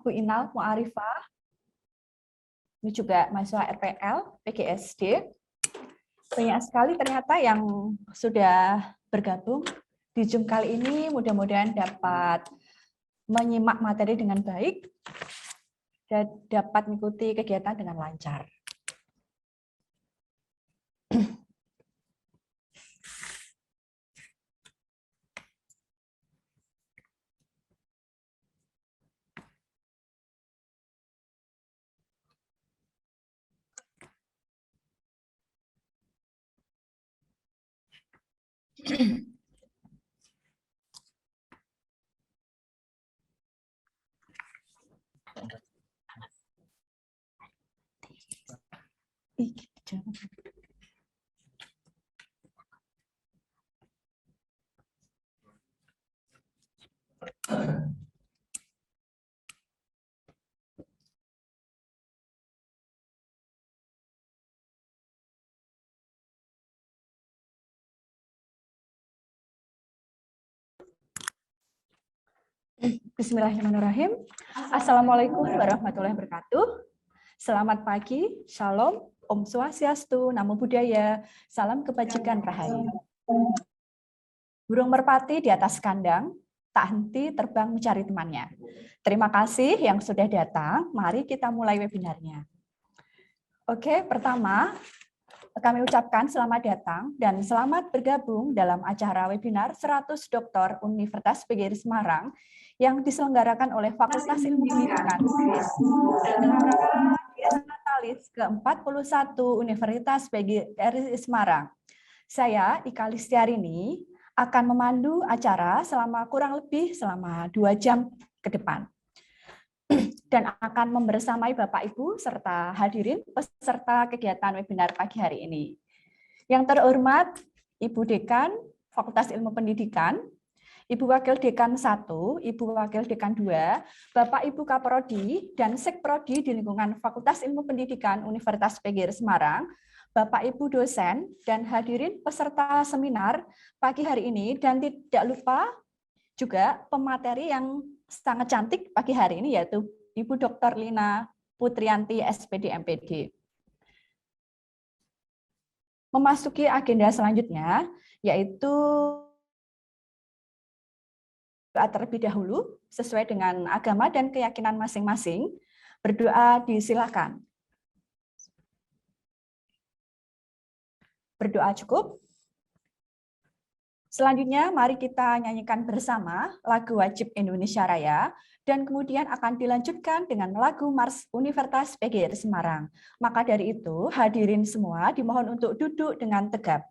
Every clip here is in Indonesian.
Bu Inal Mu'arifah. Ini juga mahasiswa RPL, PGSD. Banyak sekali ternyata yang sudah bergabung di Zoom kali ini. Mudah-mudahan dapat menyimak materi dengan baik dan dapat mengikuti kegiatan dengan lancar. Bismillahirrahmanirrahim. Assalamualaikum warahmatullahi wabarakatuh. Selamat pagi, Shalom, Om Swastiastu, Namo Buddhaya, Salam Kebajikan Rahayu. Burung merpati di atas kandang, tak henti terbang mencari temannya. Terima kasih yang sudah datang, mari kita mulai webinarnya. Oke, pertama, kami ucapkan selamat datang dan selamat bergabung dalam acara webinar 100 Doktor Universitas PGRI Semarang yang diselenggarakan oleh Fakultas Ilmu Pendidikan Natalis ke-41 Universitas PGRI Semarang. Saya, Ika Listiarini, akan memandu acara kurang lebih selama 2 jam ke depan. Dan akan membersamai Bapak Ibu serta hadirin peserta kegiatan webinar pagi hari ini. Yang terhormat Ibu Dekan Fakultas Ilmu Pendidikan, Ibu Wakil Dekan 1, Ibu Wakil Dekan 2, Bapak Ibu Kaprodi dan Sekprodi di lingkungan Fakultas Ilmu Pendidikan Universitas PGRI Semarang, Bapak Ibu dosen dan hadirin peserta seminar pagi hari ini, dan tidak lupa juga pemateri yang sangat cantik pagi hari ini yaitu Ibu Dr. Lina Putrianti SPD MPD. Memasuki agenda selanjutnya yaitu terlebih dahulu sesuai dengan agama dan keyakinan masing-masing. Berdoa disilakan. Berdoa cukup. Selanjutnya mari kita nyanyikan bersama lagu wajib Indonesia Raya dan kemudian akan dilanjutkan dengan lagu Mars Universitas PGRI Semarang. Maka dari itu hadirin semua dimohon untuk duduk dengan tegap.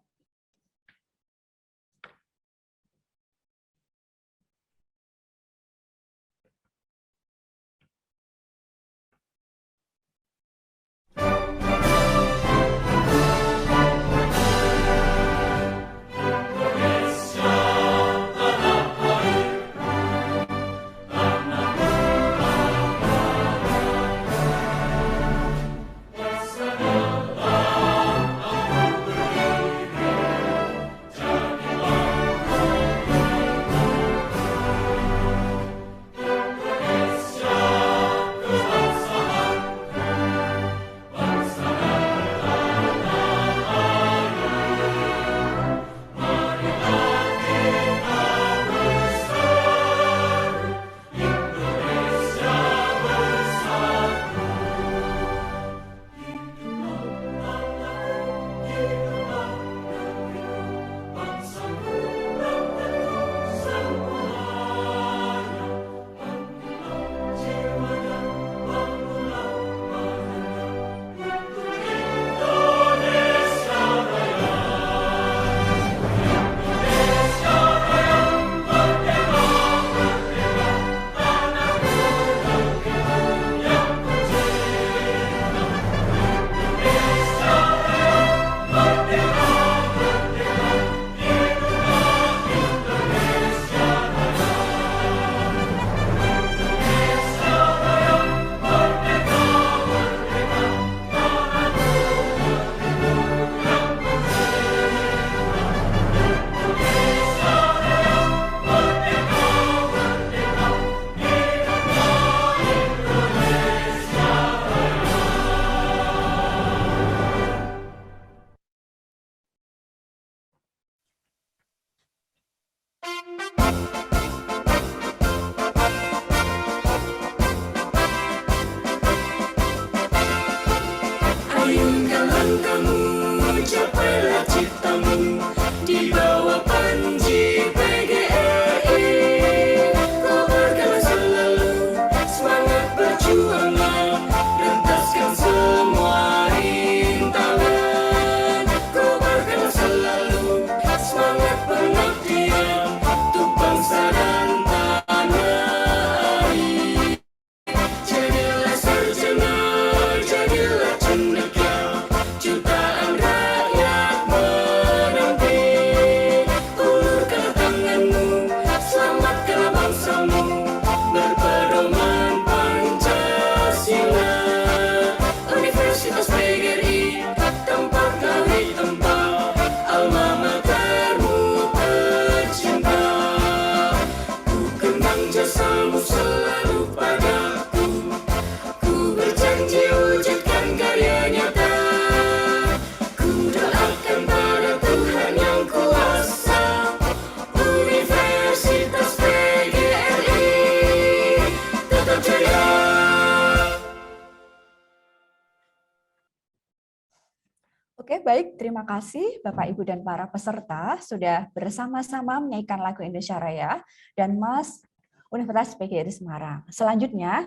Oke, baik. Terima kasih Bapak, Ibu, dan para peserta sudah bersama-sama menyanyikan lagu Indonesia Raya dan Mas Universitas PGRI Semarang. Selanjutnya,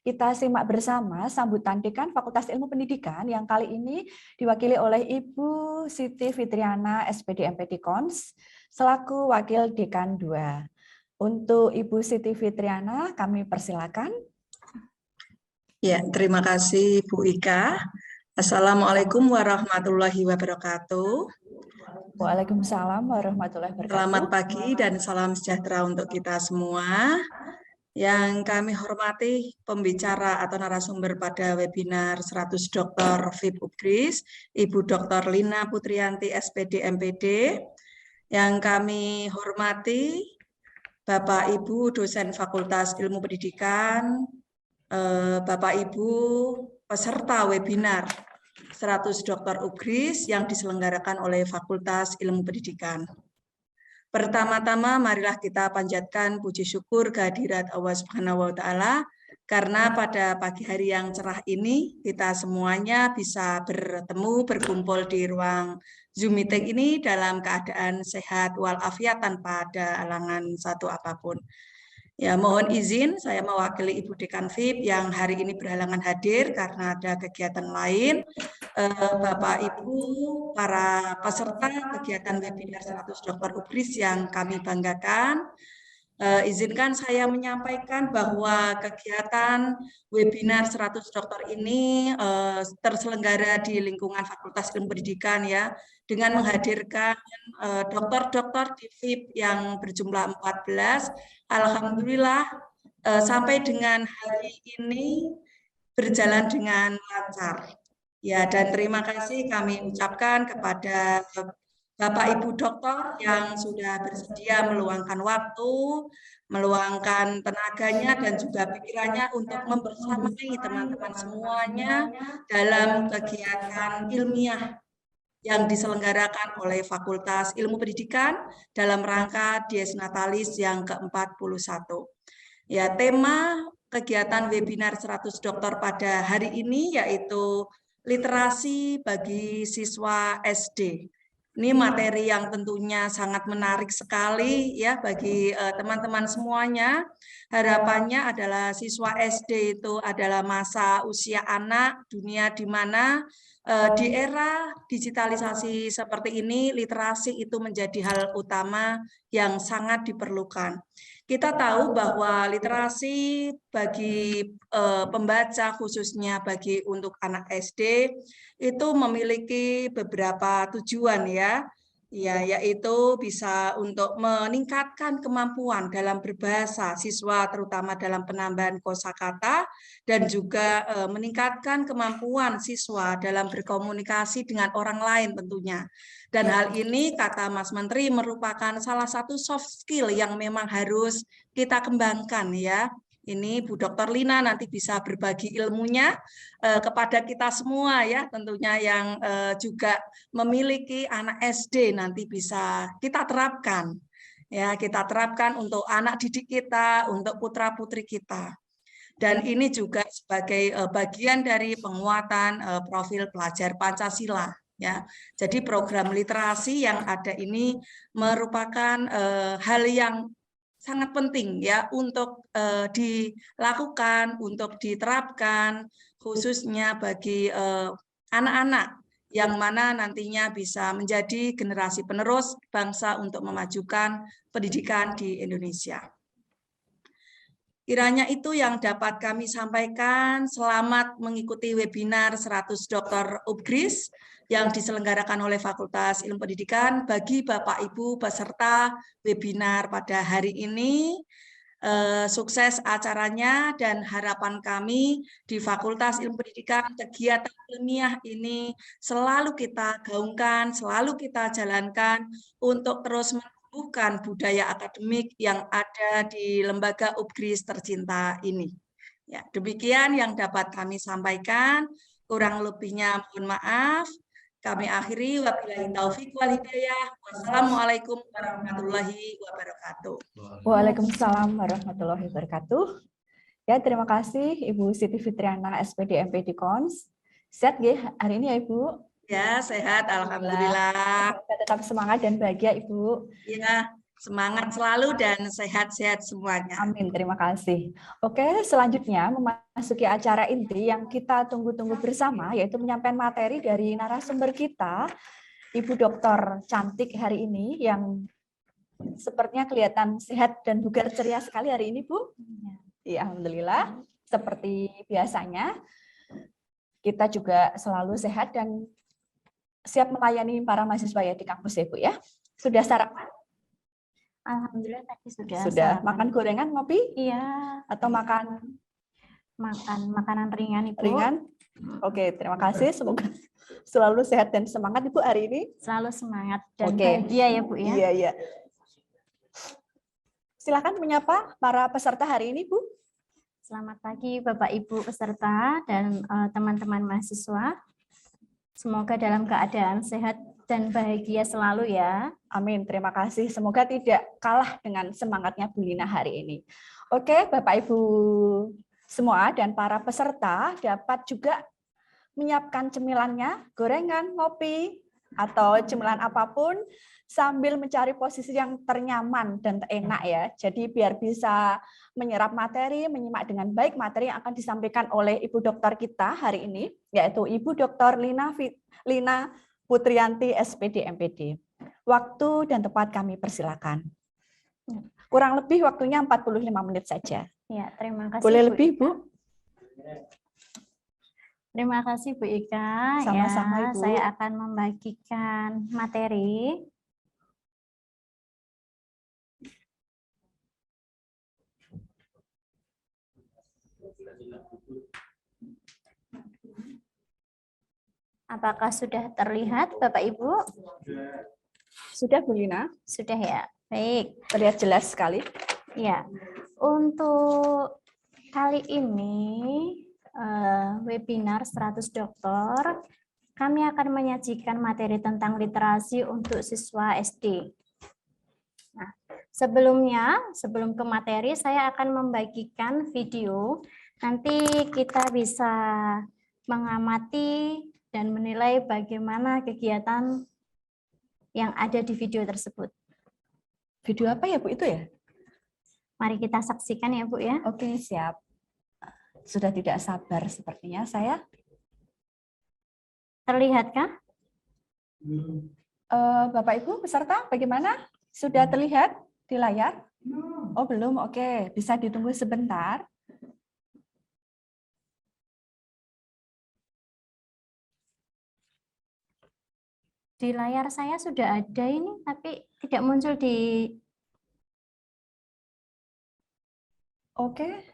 kita simak bersama sambutan Dekan Fakultas Ilmu Pendidikan yang kali ini diwakili oleh Ibu Siti Fitriana, SPD MPD Kons, selaku Wakil Dekan 2. Untuk Ibu Siti Fitriana, kami persilakan. Ya, terima kasih Bu Ika. Assalamualaikum warahmatullahi wabarakatuh. Waalaikumsalam warahmatullahi wabarakatuh. Selamat pagi dan salam sejahtera untuk kita semua. Yang kami hormati pembicara atau narasumber pada webinar 100 Dokter VIP UPGRIS, Ibu Dr. Lina Putrianti, SPD MPD. Yang kami hormati Bapak Ibu dosen Fakultas Ilmu Pendidikan, Bapak Ibu peserta webinar 100 Dokter UPGRIS yang diselenggarakan oleh Fakultas Ilmu Pendidikan. Pertama-tama marilah kita panjatkan puji syukur kehadirat Allah Subhanahu wa taala karena pada pagi hari yang cerah ini kita semuanya bisa bertemu berkumpul di ruang Zoom meeting ini dalam keadaan sehat walafiat tanpa ada halangan satu apapun. Ya, mohon izin saya mewakili Ibu Dekan VIP yang hari ini berhalangan hadir karena ada kegiatan lain. Bapak Ibu, para peserta kegiatan webinar 100 Dokter UPGRIS yang kami banggakan, izinkan saya menyampaikan bahwa kegiatan webinar 100 dokter ini terselenggara di lingkungan Fakultas Ilmu Pendidikan ya, dengan menghadirkan dokter-dokter di VIP yang berjumlah 14. Alhamdulillah sampai dengan hari ini berjalan dengan lancar. Ya, dan terima kasih kami ucapkan kepada Bapak Ibu dokter yang sudah bersedia meluangkan waktu, meluangkan tenaganya dan juga pikirannya untuk membersamai teman-teman semuanya dalam kegiatan ilmiah yang diselenggarakan oleh Fakultas Ilmu Pendidikan dalam rangka Dies Natalis yang ke-41. Ya, tema kegiatan webinar 100 dokter pada hari ini yaitu literasi bagi siswa SD. Ini materi yang tentunya sangat menarik sekali ya bagi teman-teman semuanya. Harapannya adalah siswa SD itu adalah masa usia anak, dunia di mana di era digitalisasi seperti ini, literasi itu menjadi hal utama yang sangat diperlukan. Kita tahu bahwa literasi bagi pembaca, khususnya bagi untuk anak SD, itu memiliki beberapa tujuan ya, yaitu bisa untuk meningkatkan kemampuan dalam berbahasa siswa, terutama dalam penambahan kosakata, dan juga meningkatkan kemampuan siswa dalam berkomunikasi dengan orang lain tentunya. Dan hal ini, kata Mas Menteri, merupakan salah satu soft skill yang memang harus kita kembangkan ya. Ini Bu Dr. Lina nanti bisa berbagi ilmunya kepada kita semua ya, tentunya yang juga memiliki anak SD nanti bisa kita terapkan. Ya, kita terapkan untuk anak didik kita, untuk putra-putri kita. Dan ini juga sebagai bagian dari penguatan profil pelajar Pancasila. Ya, jadi program literasi yang ada ini merupakan hal yang sangat penting ya untuk dilakukan, untuk diterapkan, khususnya bagi anak-anak yang mana nantinya bisa menjadi generasi penerus bangsa untuk memajukan pendidikan di Indonesia. Kiranya itu yang dapat kami sampaikan. Selamat mengikuti webinar 100 Dokter UPGRIS yang diselenggarakan oleh Fakultas Ilmu Pendidikan. Bagi Bapak Ibu peserta webinar pada hari ini, sukses acaranya dan harapan kami di Fakultas Ilmu Pendidikan kegiatan ilmiah ini selalu kita gaungkan, selalu kita jalankan untuk terus bukan budaya akademik yang ada di lembaga UPGRIS tercinta ini. Ya, demikian yang dapat kami sampaikan. Kurang lebihnya mohon maaf. Kami akhiri. Wabillahi taufik wal hidayah. Wassalamualaikum warahmatullahi wabarakatuh. Waalaikumsalam warahmatullahi wabarakatuh. Ya, terima kasih Ibu Siti Fitriana, SPD MPD Kons. Sehat nggih hari ini ya Ibu? Ya, sehat, alhamdulillah. Semoga tetap semangat dan bahagia, Ibu. Ya, semangat selalu dan sehat-sehat semuanya. Amin, terima kasih. Oke, selanjutnya memasuki acara inti yang kita tunggu-tunggu bersama, yaitu menyampaikan materi dari narasumber kita, Ibu Dokter cantik hari ini, yang sepertinya kelihatan sehat dan bugar ceria sekali hari ini, Bu. Ya, alhamdulillah. Seperti biasanya, kita juga selalu sehat dan siap melayani para mahasiswa ya di kampus ya, Bu ya. Sudah sarapan? Alhamdulillah tadi sudah. Sudah. Sarapan. Makan gorengan, ngopi? Iya. Atau makan makanan ringan, Ibu. Ringan? Oke, terima kasih. Semoga selalu sehat dan semangat Ibu hari ini. Selalu semangat dan Oke. bahagia ya, Bu ya. Iya, iya. Silakan menyapa para peserta hari ini, Bu. Selamat pagi Bapak Ibu peserta dan teman-teman mahasiswa. Semoga dalam keadaan sehat dan bahagia selalu ya. Amin, terima kasih. Semoga tidak kalah dengan semangatnya Bu Lina hari ini. Oke, Bapak Ibu semua dan para peserta dapat juga menyiapkan cemilannya, gorengan, ngopi, atau cemilan apapun sambil mencari posisi yang ternyaman dan enak ya. Jadi biar bisa menyerap materi, menyimak dengan baik materi yang akan disampaikan oleh Ibu Dokter kita hari ini, yaitu Ibu Dokter Lina Putrianti, SPD, MPD. Waktu dan tempat kami persilakan. Kurang lebih waktunya 45 menit saja. Ya, terima kasih. Boleh Bu lebih, Ika. Bu? Terima kasih Bu Ika. Sama-sama, ya, Ibu. Saya akan membagikan materi. Apakah sudah terlihat Bapak Ibu? Sudah, Bu Lina? Sudah ya. Baik. Terlihat jelas sekali. Ya. Untuk kali ini webinar 100 dokter, kami akan menyajikan materi tentang literasi untuk siswa SD. Nah, sebelum ke materi, saya akan membagikan video. Nanti kita bisa mengamati dan menilai bagaimana kegiatan yang ada di video tersebut. Video apa ya, Bu, itu ya? Mari kita saksikan ya, Bu ya. Oke, siap. Sudah tidak sabar sepertinya saya. Terlihatkah? Bapak Ibu peserta bagaimana? Sudah terlihat di layar? Oh, belum. Oke, bisa ditunggu sebentar. Di layar saya sudah ada ini, tapi tidak muncul di... Oke,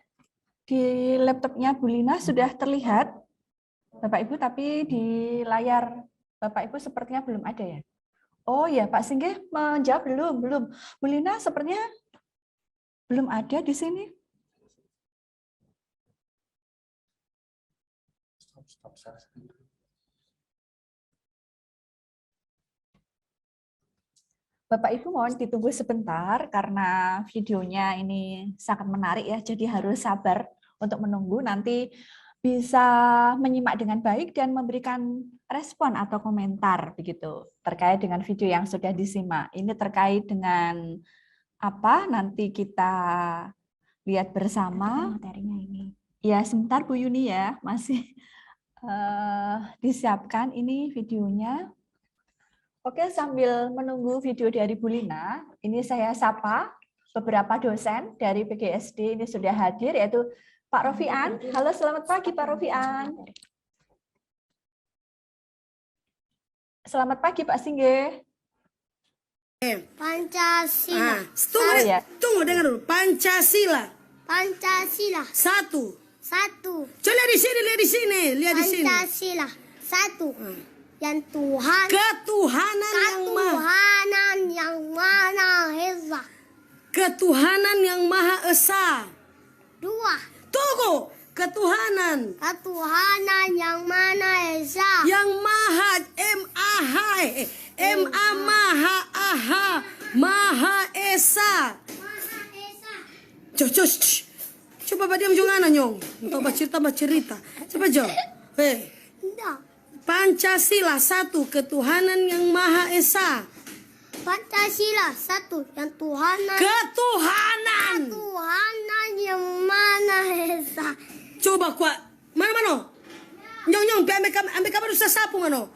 di laptopnya Bu Lina sudah terlihat, Bapak Ibu, tapi di layar Bapak Ibu sepertinya belum ada ya? Oh ya, Pak Singgih menjawab belum. Bu Lina sepertinya belum ada di sini. Bapak Ibu mohon ditunggu sebentar karena videonya ini sangat menarik ya, jadi harus sabar untuk menunggu, nanti bisa menyimak dengan baik dan memberikan respon atau komentar begitu terkait dengan video yang sudah disimak. Ini terkait dengan apa? Nanti kita lihat bersama materinya ini. Ya, sebentar Bu Yuni ya, masih disiapkan ini videonya. Oke, sambil menunggu video dari Bu Lina, ini saya sapa beberapa dosen dari PGSD ini sudah hadir, yaitu Pak Rofian. Halo, selamat pagi Pak Rofian. Selamat pagi Pak Singgih. Pancasila. Tunggu dengar dulu. Pancasila. Pancasila. Satu. Satu. Lihat di sini. Pancasila. Satu. Yang Tuhan. Ketuhanan yang Maha Esa. Ketuhanan yang Maha Esa. Dua. Tunggu. Ketuhanan yang Maha Esa. yang Maha Maha Esa. Coba diam jangan nyong. Entah cerita. Coba Jo. Tidak. Pancasila, satu, ketuhanan yang Maha Esa. Pancasila, satu, yang Tuhanan. Ketuhanan. Tuhanan yang mana Esa. Coba kuat. Mana? Nyong, ambil kabar usah sapu mano.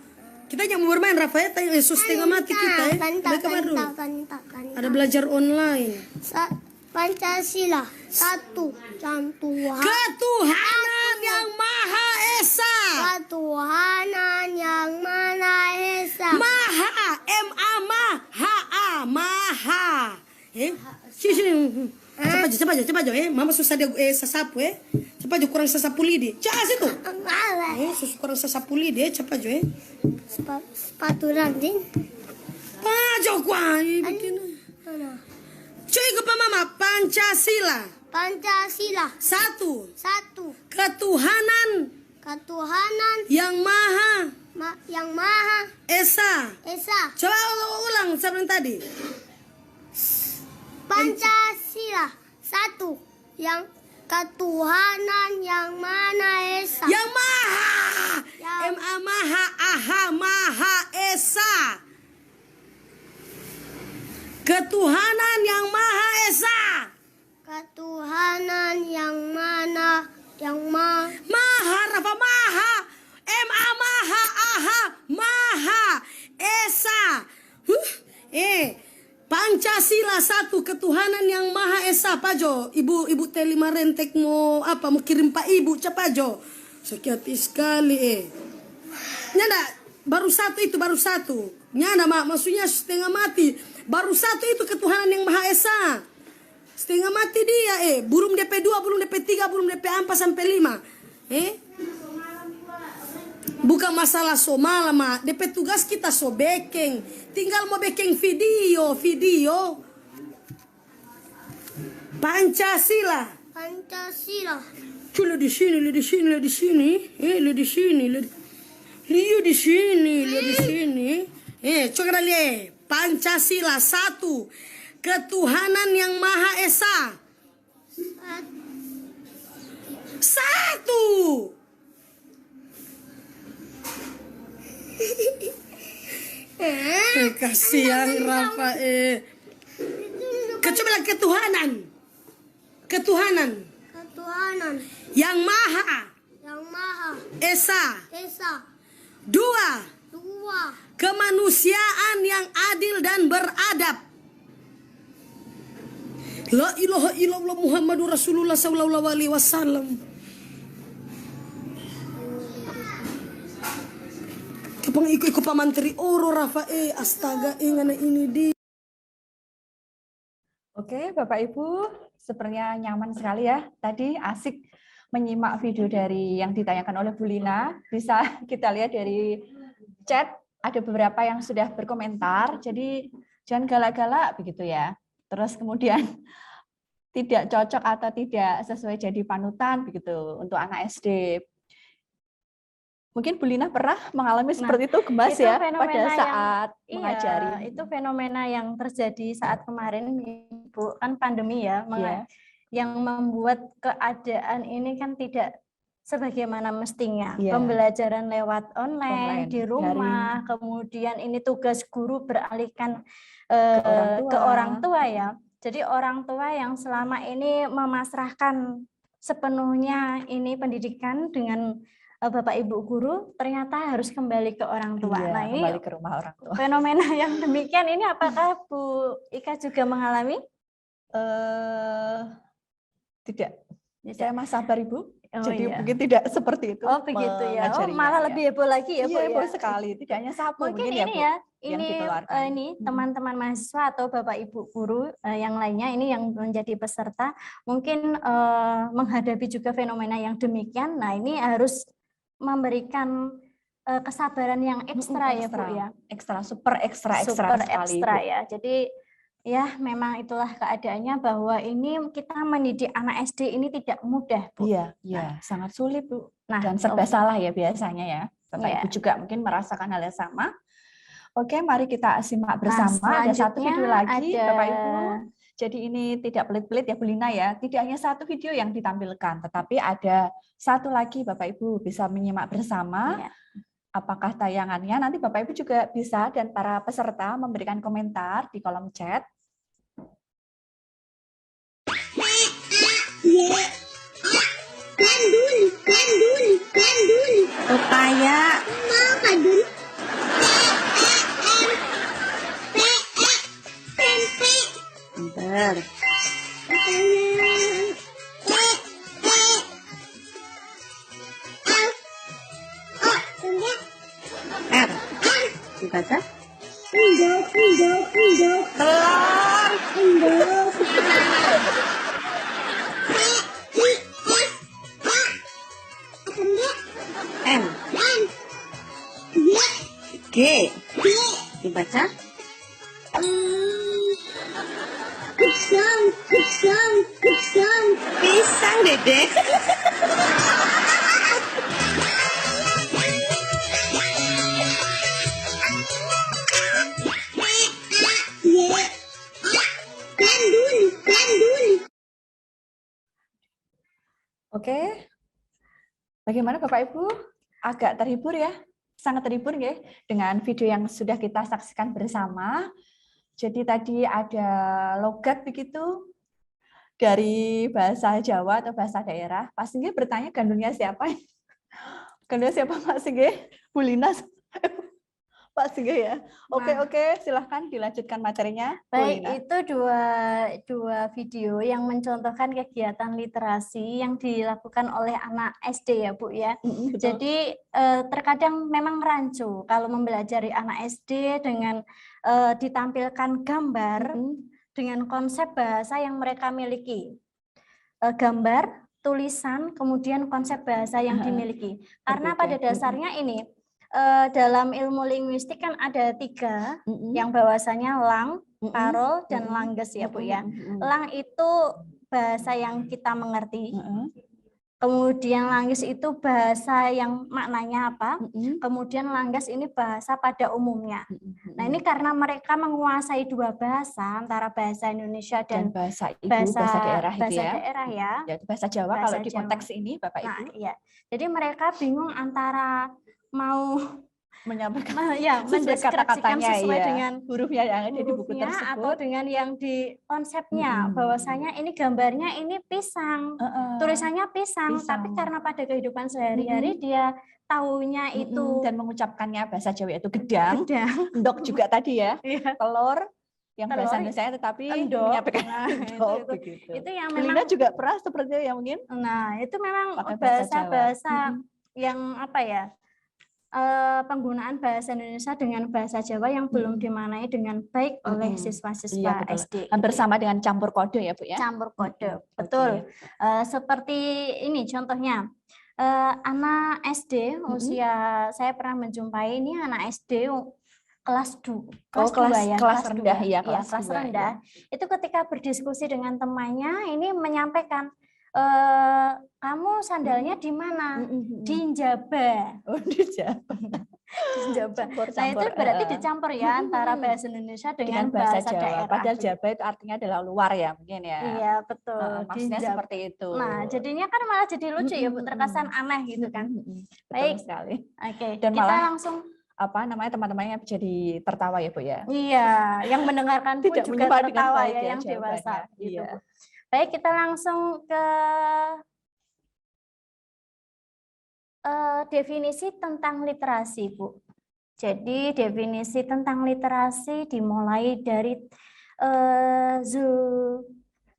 Kita jangan bermain Rafael, Yesus setengah mati kita ya. Ambil kabar dulu. Ada belajar online. Pancasila, satu, yang Tuhan. Ketuhanan yang Maha Esa. Ketuhanan yang mana Esa. Maha, Maha. Sini. Cepat aja. Mama susah dia sasapu Cepat aja kurang sasapu lidi. Cak situ. Kurang sasapu lidi cepat aja Sepatu ranting. Pajo kuah bikin. Cuy ke Mama, Pancasila. Pancasila, Satu, satu, ketuhanan yang Maha Esa. Esa. Coba ulang sebelum tadi. Pancasila, satu, yang ketuhanan yang mana Esa. Yang Maha. Yang- Maha Esa. Ketuhanan yang Maha Esa. Ketuhanan yang mana Maha Rafa Maha. Maha Esa. Pancasila, satu, ketuhanan yang Maha Esa. Pajo, ibu Telima Rentek mau kirim Pak Ibu Capajo. Sakit hati sekali Nyanda, baru satu. Nyanda maksudnya setengah mati. Baru satu itu ketuhanan yang Maha Esa. Setengah mati dia Belum DP 2, belum DP 3, belum DP 4 sampai 5. Bukan masalah somalama, DP tugas kita bekeng. Tinggal mau bekeng video. Pancasila. Lihat di sini. Coba lihat. Pancasila, satu, ketuhanan yang Maha Esa. Satu. Kasihan Rafa Coba ketuhanan yang Maha Esa. Dua, kemanusiaan yang adil dan beradab. La ilaha illallah Muhammadur Rasulullah sallallahu alaihi wasallam. Kapang ikut Pak Menteri Oro Rafa astaga ngana ini di. Oke, Bapak Ibu, sepertinya nyaman sekali ya. Tadi asik menyimak video dari yang ditanyakan oleh Bu Lina. Bisa kita lihat dari chat, ada beberapa yang sudah berkomentar. Jadi jangan galak-galak begitu ya. Terus kemudian tidak cocok atau tidak sesuai jadi panutan begitu untuk anak SD. Mungkin Bu Lina pernah mengalami seperti itu, Gemas ya, pada saat mengajari. Itu fenomena yang terjadi saat kemarin, Ibu, kan pandemi ya, yang membuat keadaan ini kan tidak sebagaimana mestinya. Pembelajaran lewat online di rumah, kemudian ini tugas guru beralihkan ke orang tua ya. Jadi orang tua yang selama ini memasrahkan sepenuhnya ini pendidikan dengan Bapak Ibu guru ternyata harus kembali ke orang tua. Nah, ini kembali ke rumah orang tua. Fenomena yang demikian ini apakah Bu Ika juga mengalami? Tidak. Saya mas sabar Ibu. Jadi iya. mungkin tidak seperti itu. Oh begitu ya. Oh, malah lebih heboh lagi ya Bu. Iya, heboh Ya? sekali. Tidak hanya sapu Mungkin ya, ini Bu, ya. yang Ini dikeluarkan. teman-teman mahasiswa atau Bapak Ibu guru yang lainnya ini yang menjadi peserta mungkin menghadapi juga fenomena yang demikian. Nah, ini harus memberikan kesabaran yang ekstra ya Bu ya. Super ekstra sekali, ekstra Bu. ya. Jadi ya memang itulah keadaannya bahwa ini kita mendidik anak SD ini tidak mudah Bu. Iya, sangat sulit Bu. Nah, Dan serba salah ya biasanya ya. Bapak Iya. Ibu juga mungkin merasakan hal yang sama. Oke, mari kita simak bersama. Ada satu video lagi, Bapak Ibu. Jadi ini tidak pelit-pelit ya Bu Lina ya. Tidak hanya satu video yang ditampilkan, tetapi ada satu lagi Bapak Ibu bisa menyimak bersama. Iya. apakah tayangannya. Nanti Bapak Ibu juga bisa dan para peserta memberikan komentar di kolom chat. Pepaya. Bentar. R. Dibaca? Telur. N. G. Dibaca? Pisang, Dedek. Oke. Bagaimana Bapak Ibu? Agak terhibur ya? Sangat terhibur ya dengan video yang sudah kita saksikan bersama. Jadi tadi ada logat begitu dari bahasa Jawa atau bahasa daerah. Pak Singgih bertanya gandulnya siapa? Gandulnya siapa Pak Singgih? Bu Lina? Pak Singgih ya. Oke, silahkan dilanjutkan materinya. Baik, itu dua video yang mencontohkan kegiatan literasi yang dilakukan oleh anak SD ya Bu ya. Betul. Jadi terkadang memang rancu kalau mempelajari anak SD dengan ditampilkan gambar dengan konsep bahasa yang mereka miliki. Gambar, tulisan, kemudian konsep bahasa yang dimiliki. Karena pada dasarnya ini dalam ilmu linguistik kan ada 3 yang bahwasanya lang, parol, dan langges ya Bu ya. Lang itu bahasa yang kita mengerti. Kemudian langges itu bahasa yang maknanya apa. Kemudian langges ini bahasa pada umumnya. Nah ini karena mereka menguasai 2 bahasa, antara bahasa Indonesia dan bahasa ibu, bahasa daerah itu ya. daerah ya. Yaitu bahasa Jawa Bahasa kalau di Jawa. konteks ini Bapak Ibu. Nah, iya. Jadi mereka bingung antara mau menyampaikan mendeskripsikan kata-katanya sesuai ya. dengan hurufnya yang ada di buku hurufnya tersebut atau dengan yang di konsepnya, bahwasanya ini gambarnya ini pisang, tulisannya pisang, tapi karena pada kehidupan sehari-hari dia taunya itu dan mengucapkannya bahasa Jawa itu gedang, gedang, endok juga tadi ya, Iya. telur yang Telur, bahasa Indonesia tetapi endok. menyampaikan Nah, endok itu begitu. itu yang Lina memang juga pernah seperti itu ya mungkin. Nah, itu memang Pakai bahasa Jawa. bahasa-bahasa yang apa ya? Penggunaan bahasa Indonesia dengan bahasa Jawa yang belum dimaknai dengan baik oleh siswa-siswa Iya, betul. SD. Hampir sama dengan campur kode ya Bu ya. Campur kode, betul. Seperti ini contohnya, anak SD usia saya pernah menjumpai ini anak SD kelas 2 kelas rendah dua. ya, kelas kelas dua, rendah. Itu ketika berdiskusi dengan temannya ini menyampaikan kamu sandalnya di mana? Di Njaba. Oh, di Jawa. Di Njaba. Nah, itu Campur-campur, berarti dicampur ya antara bahasa Indonesia dengan bahasa Jawa. daerah. Padahal Jawa itu artinya adalah luar ya mungkin ya. Iya, betul. Maksudnya Di Njaba. seperti itu. Nah, jadinya kan malah jadi lucu ya, Bu, terkesan aneh gitu kan. Betul Baik. sekali. Oke, Dan kita malah langsung apa namanya teman-temannya jadi tertawa ya Bu ya. iya, yang mendengarkan pun Tidak juga menyimak dengan tertawa baik ya ya yang dewasa jawabannya. gitu. Iya. Bu. Baik, kita langsung ke definisi tentang literasi, Bu. Jadi definisi tentang literasi dimulai dari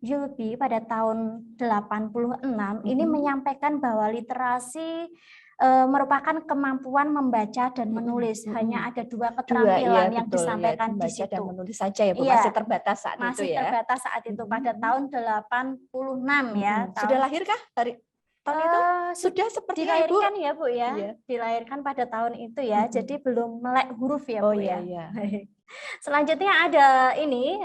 Zulbi pada tahun 86 ini menyampaikan bahwa literasi merupakan kemampuan membaca dan menulis. Hanya ada 2 keterampilan yang betul, disampaikan ya, di membaca situ. dan menulis saja ya Bu, Iya, masih terbatas saat masih itu ya. terbatas saat itu pada tahun 86 ya. Sudah lahirkah tahun itu? Sudah sepertinya Ibu. Dilahirkan ya Bu ya. Iya. Dilahirkan pada tahun itu ya. Jadi belum melek huruf ya Oh Bu iya ya. iya. Selanjutnya ada ini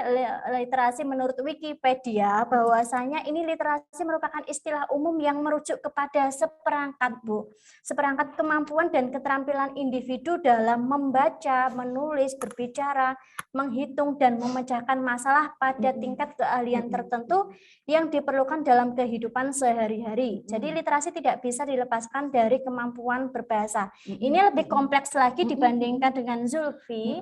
literasi menurut Wikipedia, bahwasanya ini literasi merupakan istilah umum yang merujuk kepada seperangkat seperangkat kemampuan dan keterampilan individu dalam membaca, menulis, berbicara, menghitung dan memecahkan masalah pada tingkat keahlian tertentu yang diperlukan dalam kehidupan sehari-hari. Jadi literasi tidak bisa dilepaskan dari kemampuan berbahasa. Ini lebih kompleks lagi dibandingkan dengan Zulfi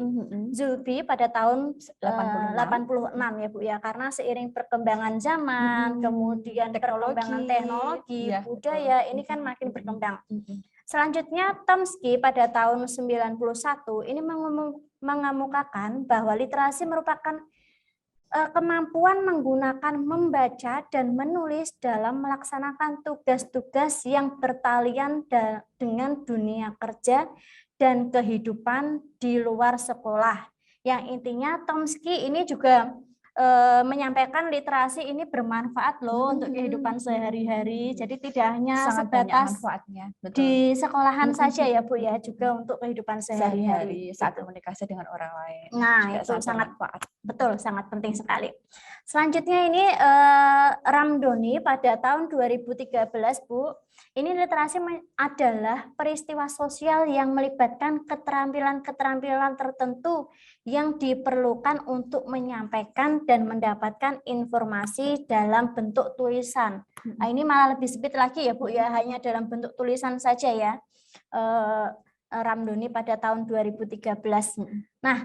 pada tahun 86 ya Bu ya, karena seiring perkembangan zaman, kemudian perkembangan teknologi, budaya ini kan makin berkembang. Selanjutnya Tomsky pada tahun 91 ini mengemukakan bahwa literasi merupakan kemampuan menggunakan membaca dan menulis dalam melaksanakan tugas-tugas yang bertalian dengan dunia kerja dan kehidupan di luar sekolah. Yang intinya Tomsky ini juga menyampaikan literasi ini bermanfaat loh untuk kehidupan sehari-hari. Jadi tidak hanya sebatas di sekolahan saja ya Bu ya, juga untuk kehidupan sehari-hari saat komunikasi dengan orang lain. Nah, itu sangat betul, sangat penting sekali. Selanjutnya ini Ramdhani pada tahun 2013 Bu. Ini literasi adalah peristiwa sosial yang melibatkan keterampilan-keterampilan tertentu yang diperlukan untuk menyampaikan dan mendapatkan informasi dalam bentuk tulisan. Nah, ini malah lebih sempit lagi ya Bu ya, hanya dalam bentuk tulisan saja ya. Ramdhani pada tahun 2013. Nah,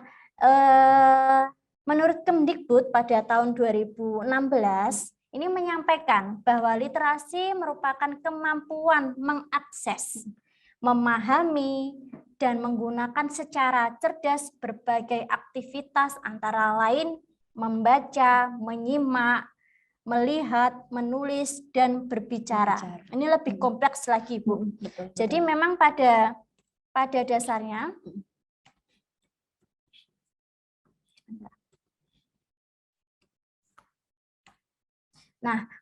menurut Kemdikbud pada tahun 2016 ini menyampaikan bahwa literasi merupakan kemampuan mengakses, memahami, dan menggunakan secara cerdas berbagai aktivitas antara lain membaca, menyimak, melihat, menulis, dan berbicara. Ini lebih kompleks lagi Bu. Jadi memang pada dasarnya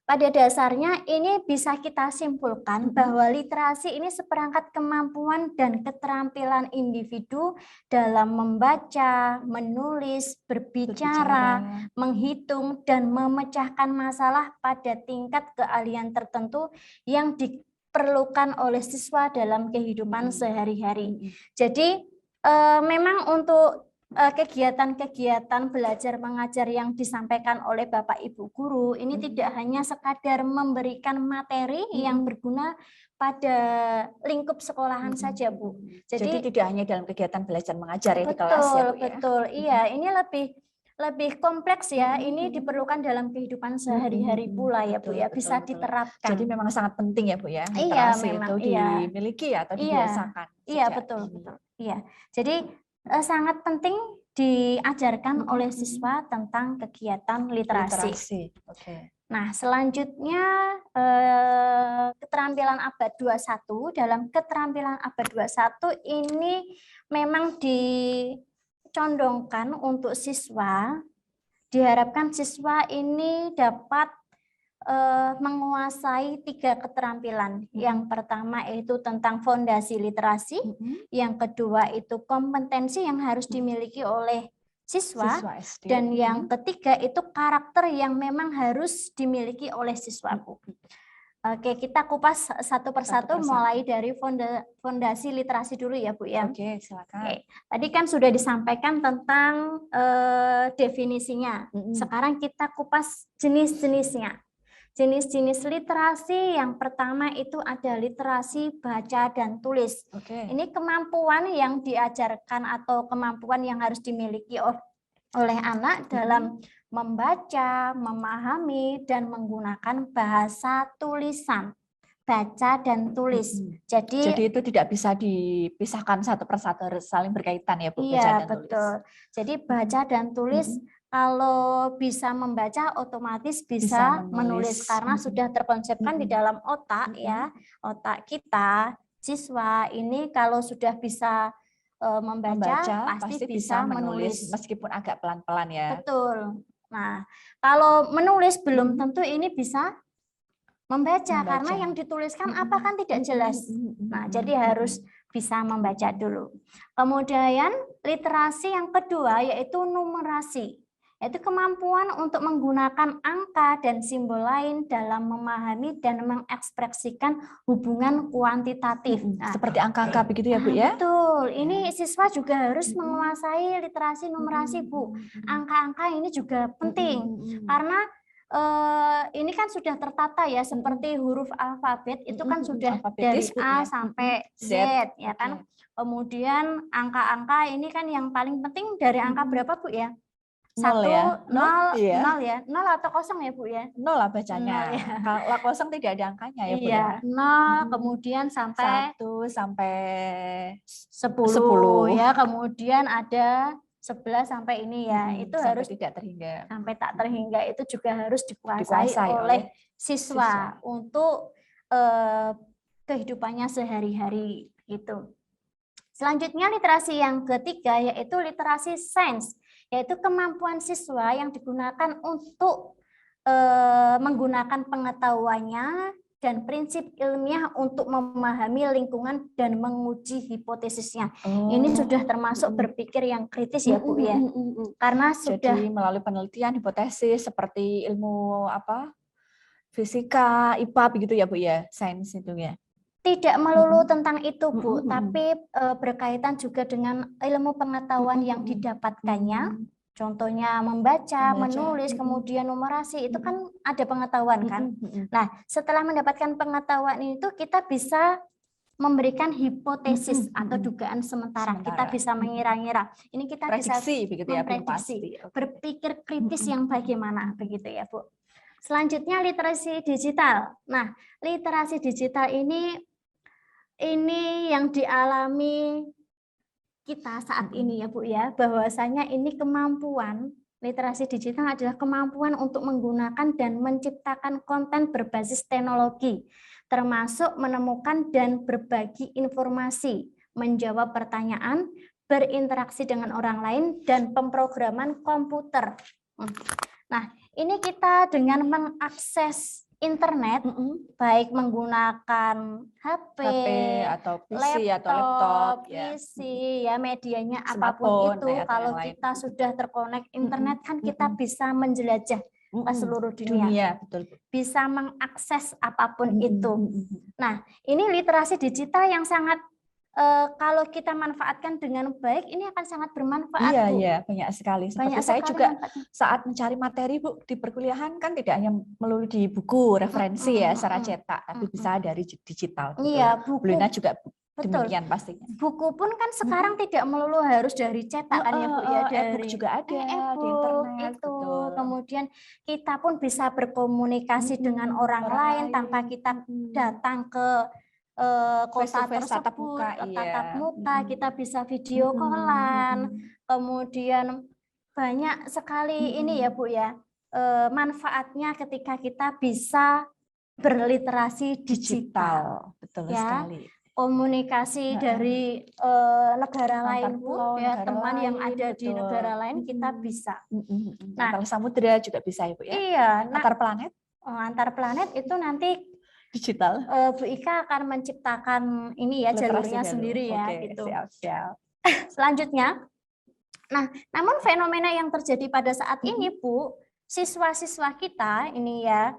pada dasarnya ini bisa kita simpulkan bahwa literasi ini seperangkat kemampuan dan keterampilan individu dalam membaca, menulis, berbicara, menghitung, dan memecahkan masalah pada tingkat keahlian tertentu yang diperlukan oleh siswa dalam kehidupan sehari-hari. Jadi memang untuk kegiatan-kegiatan belajar mengajar yang disampaikan oleh Bapak Ibu guru ini tidak hanya sekadar memberikan materi yang berguna pada lingkup sekolahan saja Bu. Jadi tidak hanya dalam kegiatan belajar mengajar ya di kelas ya Bu ya. Betul, iya, ini lebih kompleks ya. Ini diperlukan dalam kehidupan sehari-hari pula ya Bu ya, bisa diterapkan. Jadi memang sangat penting ya Bu ya, iya, literasi memang, itu dimiliki atau dibiasakan. Iya, betul. Iya. Jadi sangat penting diajarkan oleh siswa tentang kegiatan literasi. Nah, selanjutnya keterampilan abad 21. Dalam keterampilan abad 21 ini memang dicondongkan untuk siswa, diharapkan siswa ini dapat menguasai 3 keterampilan. Yang pertama itu tentang fondasi literasi, yang kedua itu kompetensi yang harus dimiliki oleh siswa dan yang ketiga itu karakter yang memang harus dimiliki oleh siswa. Oke, kita kupas satu persatu mulai dari fondasi literasi dulu ya Bu ya. Oke, silakan. Oke. Tadi kan sudah disampaikan tentang definisinya. Sekarang kita kupas jenis-jenisnya. Jenis-jenis literasi yang pertama itu ada literasi baca dan tulis. Ini kemampuan yang diajarkan atau kemampuan yang harus dimiliki oleh anak dalam membaca, memahami, dan menggunakan bahasa tulisan. Baca dan tulis. Jadi itu tidak bisa dipisahkan satu persatu, harus saling berkaitan ya Bu. Iya, betul. Jadi baca dan tulis kalau bisa membaca otomatis bisa menulis karena sudah terkonsepkan di dalam otak ya, otak kita siswa ini kalau sudah bisa membaca pasti bisa menulis meskipun agak pelan-pelan ya. Betul. Nah, kalau menulis belum tentu ini bisa membaca karena yang dituliskan apa kan tidak jelas. Nah, jadi harus bisa membaca dulu. Kemudian literasi yang kedua yaitu numerasi, yaitu kemampuan untuk menggunakan angka dan simbol lain dalam memahami dan mengekspresikan hubungan kuantitatif. Nah, Seperti angka-angka begitu ya Bu ya? betul, ini siswa juga harus menguasai literasi numerasi Bu. Angka-angka ini juga penting karena ini kan sudah tertata ya, seperti huruf alfabet itu kan sudah dari Alfabetis, Bu, A ya. sampai Z ya kan. Kemudian angka-angka ini kan yang paling penting dari angka berapa Bu ya? Nol ya? Nol, Iya. nol ya, nol atau kosong ya Bu ya? Nol lah bacanya. Nol, ya. Kalau kosong tidak ada angkanya ya Bu Iya, ya? nol, kemudian sampai 1 sampai 10 ya, kemudian ada 11 sampai ini ya, itu sampai harus tidak terhingga. sampai tak terhingga itu juga harus dikuasai Dikuasai oleh siswa. siswa untuk kehidupannya sehari-hari gitu. Selanjutnya literasi yang ketiga yaitu literasi sains, yaitu kemampuan siswa yang digunakan untuk menggunakan pengetahuannya dan prinsip ilmiah untuk memahami lingkungan dan menguji hipotesisnya. Ini sudah termasuk berpikir yang kritis ya Bu ya. Karena sudah Jadi melalui penelitian, hipotesis seperti ilmu apa? Fisika, IPA begitu ya Bu ya, sains itu ya. tidak melulu tentang itu Bu, tapi berkaitan juga dengan ilmu pengetahuan yang didapatkannya. Contohnya membaca, menulis, kemudian numerasi, itu kan ada pengetahuan kan. Nah, setelah mendapatkan pengetahuan itu kita bisa memberikan hipotesis atau dugaan sementara. Kita bisa mengira-ngira. Ini kita Prediksi bisa begitu ya, belum memprediksi, pasti. berpikir kritis yang bagaimana begitu ya Bu. Selanjutnya literasi digital. Nah, literasi digital ini yang dialami kita saat ini ya Bu ya, bahwasanya ini kemampuan literasi digital adalah kemampuan untuk menggunakan dan menciptakan konten berbasis teknologi, termasuk menemukan dan berbagi informasi, menjawab pertanyaan, berinteraksi dengan orang lain, dan pemrograman komputer. Nah, ini kita dengan mengakses internet, baik menggunakan HP atau PC atau laptop, PC, ya medianya apapun Smartphone, itu, atau kalau yang lain. kita sudah terkonek internet kan kita bisa menjelajah ke seluruh dunia, betul. bisa mengakses apapun itu. Nah, ini literasi digital yang sangat kalau kita manfaatkan dengan baik, ini akan sangat bermanfaat, Iya, Bu. iya, banyak sekali. Seperti Banyak saya sekali juga manfaatnya. saat mencari materi Bu di perkuliahan kan tidak hanya melulu di buku referensi ya secara cetak, tapi bisa dari digital. Gitu. Iya, buku. Bu Lina juga Betul. demikian pastinya. Buku pun kan sekarang tidak melulu harus dari cetak kan ya Bu ya, e-book dari juga ada di e-book internet. itu. Betul. Kemudian kita pun bisa berkomunikasi dengan orang lain tanpa kita datang ke kota Face-to-face, tatap tersebut, muka, tatap iya. muka, kita bisa video callan. Kemudian banyak sekali ini ya Bu ya, manfaatnya ketika kita bisa berliterasi digital. Betul Ya. sekali. Komunikasi dari negara lain Bu, pulau, ya, negara teman yang lain, ada di betul. negara lain kita bisa. Antar samudera juga bisa ya Bu ya. Iya, nah, Antar planet antar planet itu nanti digital. Bu Ika akan menciptakan ini ya jalurnya sendiri ya. Oke, gitu. Siap. Selanjutnya, nah, namun fenomena yang terjadi pada saat ini Bu, siswa-siswa kita ini ya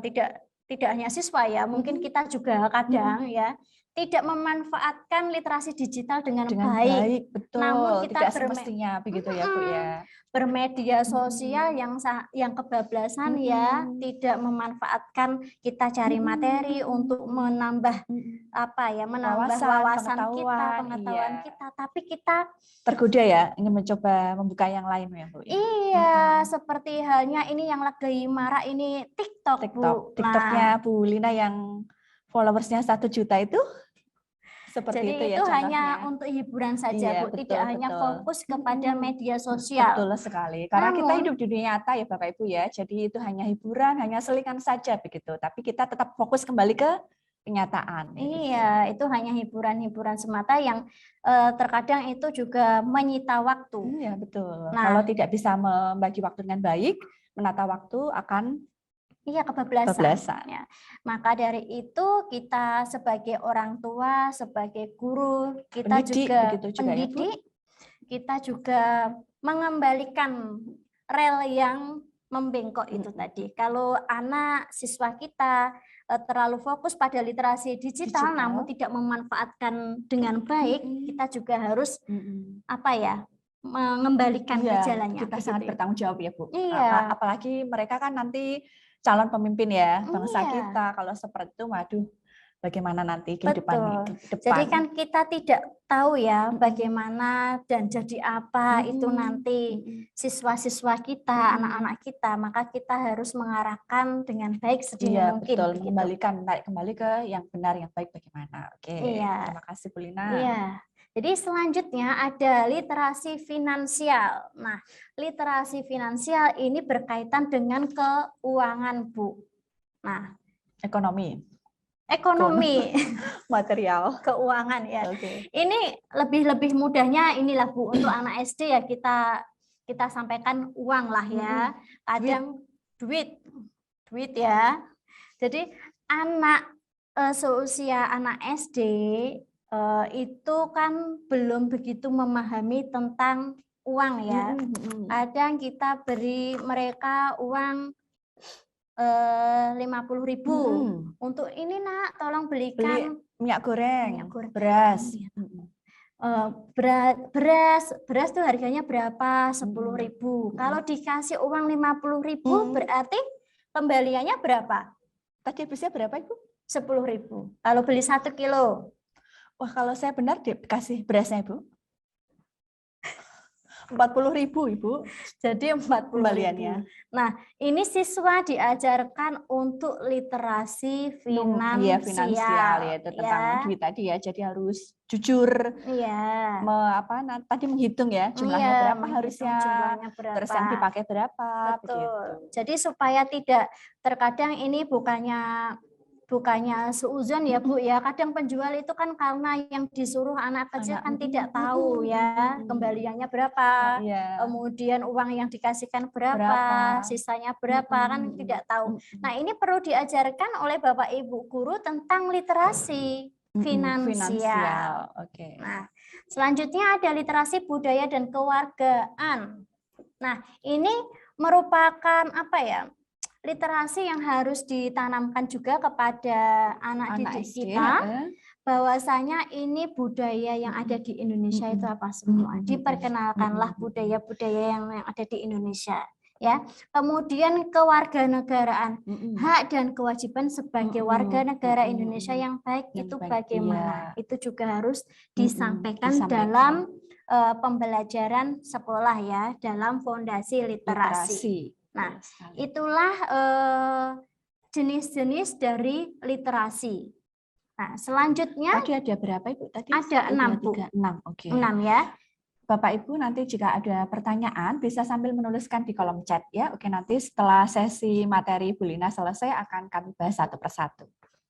tidak hanya siswa ya, mungkin kita juga kadang ya tidak memanfaatkan literasi digital dengan baik. Betul. Namun kita tidak semestinya begitu ya Bu ya. Bermedia sosial yang kebablasan ya, tidak memanfaatkan kita cari materi untuk menambah menambah wawasan kita, pengetahuan kita, tapi kita tergoda ya ingin mencoba membuka yang lain ya Bu. Iya, seperti halnya ini yang lagi marak ini TikTok Bu. TikToknya Bu Lina yang followersnya 1 juta itu. Seperti jadi itu ya hanya untuk hiburan saja Bu, betul, tidak hanya fokus kepada media sosial. Betul sekali. Karena kita hidup di dunia nyata ya Bapak Ibu ya. Jadi itu hanya hiburan, hanya selingan saja begitu. Tapi kita tetap fokus kembali ke kenyataan. Iya, itu hanya hiburan-hiburan semata yang terkadang itu juga menyita waktu. Iya, betul. Nah, kalau tidak bisa membagi waktu dengan baik, menata waktu akan Iya, kebablasan. Kebablasan. Ya. Maka dari itu kita sebagai orang tua, sebagai guru, kita Pendidik, juga begitu juga ya, Bu? pendidik, kita juga mengembalikan rel yang membengkok itu tadi. Kalau anak siswa kita terlalu fokus pada literasi digital, namun tidak memanfaatkan dengan baik, kita juga harus apa ya, mengembalikan ke jalannya. Kita begitu sangat ya. bertanggung jawab ya, Bu. Iya. Apalagi mereka kan nanti calon pemimpin ya bangsa Iya. kita. Kalau seperti itu, waduh, bagaimana nanti Betul. kehidupan depan. Jadi kan kita tidak tahu ya bagaimana dan jadi apa itu nanti siswa-siswa kita, anak-anak kita, maka kita harus mengarahkan dengan baik sedini Iya, mungkin. betul. begitu. Tarik kembali ke yang benar, yang baik bagaimana. Oke, Iya. terima kasih Bu Lina. Iya. Jadi selanjutnya ada literasi finansial. Nah, literasi finansial ini berkaitan dengan keuangan, Bu. Nah, Ekonomi, material, keuangan ya. Oke. Ini lebih mudahnya inilah Bu, untuk anak SD ya kita sampaikan uang lah ya. Kadang duit ya. Jadi anak seusia anak SD itu kan belum begitu memahami tentang uang ya. Kadang kita beri mereka uang 50.000 untuk ini nak, tolong belikan minyak goreng, minyak goreng. beras. Beras tuh harganya berapa? 10.000. Kalau dikasih uang 50.000 berarti kembaliannya berapa? Tadi habisnya berapa Ibu? 10.000. Kalau beli 1 kilo. Wah, kalau saya benar dikasih berasnya Ibu. 40.000 Ibu. Jadi 40.000. Kembaliannya. Nah, ini siswa diajarkan untuk literasi finansial. Iya, finansial ya, itu tentang duit tadi ya. Jadi harus jujur. Iya. Tadi menghitung ya, jumlahnya berapa harusnya, jumlahnya berapa. terus yang dipakai berapa. Betul. Begitu. Jadi supaya tidak, terkadang ini bukannya seuzon ya Bu ya, kadang penjual itu kan karena yang disuruh anak kecil kan tidak tahu ya kembaliannya berapa, kemudian uang yang dikasihkan berapa, sisanya berapa, kan tidak tahu. Nah, ini perlu diajarkan oleh Bapak Ibu guru tentang literasi finansial. Oke. Nah, selanjutnya ada literasi budaya dan kewargaan. Nah, ini merupakan apa ya? Literasi yang harus ditanamkan juga kepada anak didik kita, bahwasanya ini budaya yang ada di Indonesia itu apa semua. Diperkenalkanlah budaya-budaya yang ada di Indonesia. Ya, kemudian kewarganegaraan, hak dan kewajiban sebagai warga negara Indonesia yang baik itu bagaimana? Itu juga harus disampaikan dalam pembelajaran sekolah ya, dalam fondasi literasi. Nah, itulah jenis-jenis dari literasi. Nah, selanjutnya tadi ada berapa Ibu? Tadi ada 6 Bu. 6. Oke. 6 ya. Bapak Ibu nanti jika ada pertanyaan bisa sambil menuliskan di kolom chat ya. Oke, nanti setelah sesi materi Bu Lina selesai akan kami bahas satu persatu.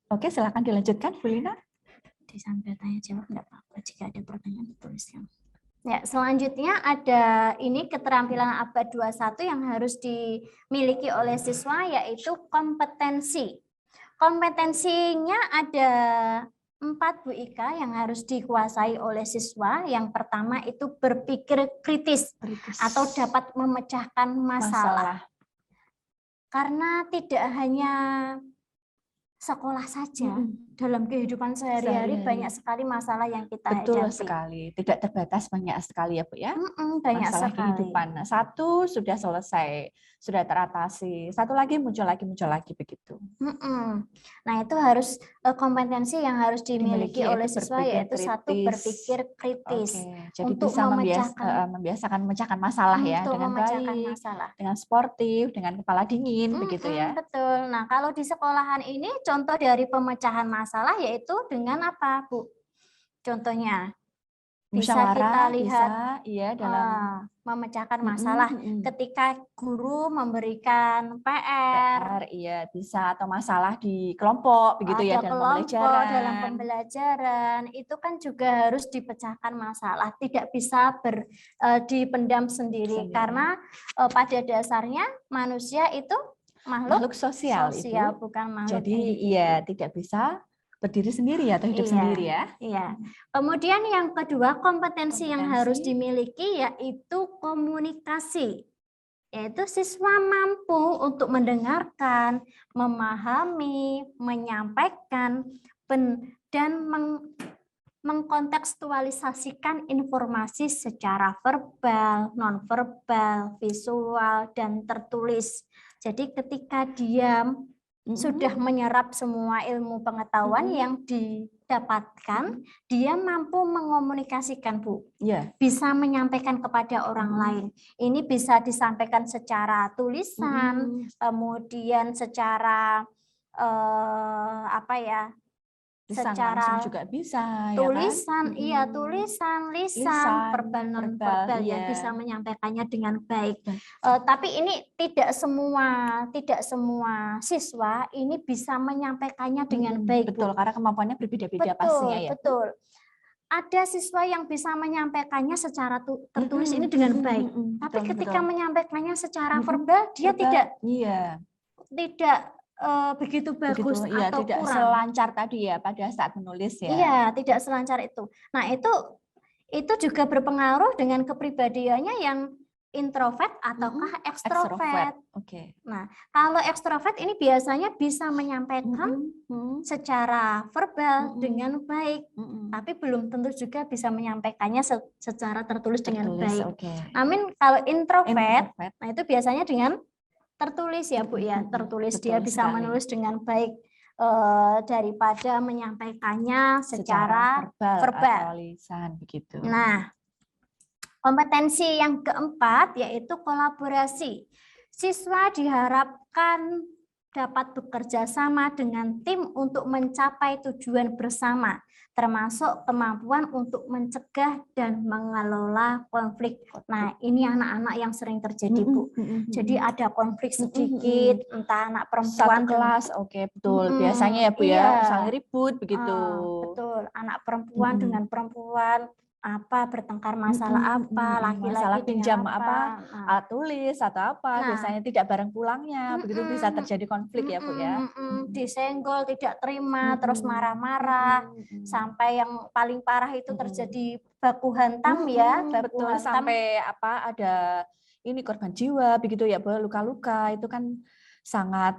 Oke, silakan dilanjutkan Bu Lina. Sambil tanya jawab enggak apa-apa, jika ada pertanyaan dituliskan. Ya, selanjutnya ada ini keterampilan abad 21 yang harus dimiliki oleh siswa, yaitu kompetensi. Kompetensinya ada 4 Bu Ika yang harus dikuasai oleh siswa. Yang pertama itu berpikir kritis. Atau dapat memecahkan masalah. Karena tidak hanya sekolah saja, dalam kehidupan sehari-hari banyak sekali masalah yang kita hadapi. Betul sekali, tidak terbatas, banyak sekali ya Bu ya. Banyak masalah sekali. Kehidupan. Satu sudah selesai, sudah teratasi. Satu lagi muncul lagi begitu. Nah, itu harus kompetensi yang harus dimiliki oleh siswa, yaitu satu berpikir kritis. Jadi untuk bisa membiasakan memecahkan masalah ya dengan baik, dengan sportif, dengan kepala dingin begitu ya. Betul. Nah, kalau di sekolahan ini contoh dari pemecahan masalah yaitu dengan apa, Bu? Contohnya bisa kita lihat dalam memecahkan masalah ketika guru memberikan PR, bisa, atau masalah di kelompok begitu ya, dalam pembelajaran itu kan juga harus dipecahkan masalah, tidak bisa dipendam sendiri. Karena pada dasarnya manusia itu makhluk sosial, Ibu. bukan makhluk Jadi individu. iya tidak bisa berdiri sendiri atau hidup Iya. sendiri ya. Iya. Kemudian yang kedua, kompetensi yang harus Kompetensi. dimiliki yaitu komunikasi. Yaitu siswa mampu untuk mendengarkan, memahami, menyampaikan, dan mengkontekstualisasikan informasi secara verbal, nonverbal, visual, dan tertulis. Jadi ketika dia sudah menyerap semua ilmu pengetahuan yang didapatkan, dia mampu mengomunikasikan, Bu. Iya. Bisa menyampaikan kepada orang lain. Ini bisa disampaikan secara tulisan, kemudian secara Lisan secara langsung juga bisa tulisan, ya kan? tulisan, lisan, Lisan, verbal, non verbal, verbal ya, iya. bisa menyampaikannya dengan baik. Tapi ini tidak semua siswa ini bisa menyampaikannya dengan baik, Bu. Betul, karena kemampuannya berbeda-beda pastinya ya. Bu. Betul. Ada siswa yang bisa menyampaikannya secara tertulis ini dengan baik. Tapi ketika menyampaikannya secara verbal, dia tidak begitu bagus iya, atau tidak kurang. selancar tadi ya pada saat menulis ya. Iya, tidak selancar itu. Nah, itu juga berpengaruh dengan kepribadiannya yang introvert ataukah ekstrovert. Oke. Nah, kalau ekstrovert ini biasanya bisa menyampaikan secara verbal dengan baik, tapi belum tentu juga bisa menyampaikannya secara tertulis dengan baik. Namun kalau introvert, nah itu biasanya dengan tertulis ya, Bu ya. Tertulis, dia bisa menulis dengan baik daripada menyampaikannya secara verbal. Atau lisan begitu. Nah, kompetensi yang keempat yaitu kolaborasi. Siswa diharapkan dapat bekerja sama dengan tim untuk mencapai tujuan bersama, termasuk kemampuan untuk mencegah dan mengelola konflik. Nah, ini anak-anak yang sering terjadi, Bu. Jadi ada konflik sedikit, entah anak perempuan satu kelas, betul. Biasanya ya, Bu ya, saling ribut begitu. Betul, anak perempuan dengan perempuan bertengkar masalah laki-laki masalah pinjam alat tulis atau biasanya tidak bareng pulangnya, begitu bisa terjadi konflik ya, Bu ya. Disenggol, tidak terima, terus marah-marah, sampai yang paling parah itu terjadi baku hantam ya, betul, sampai ada ini korban jiwa begitu ya, Bu, luka-luka itu kan sangat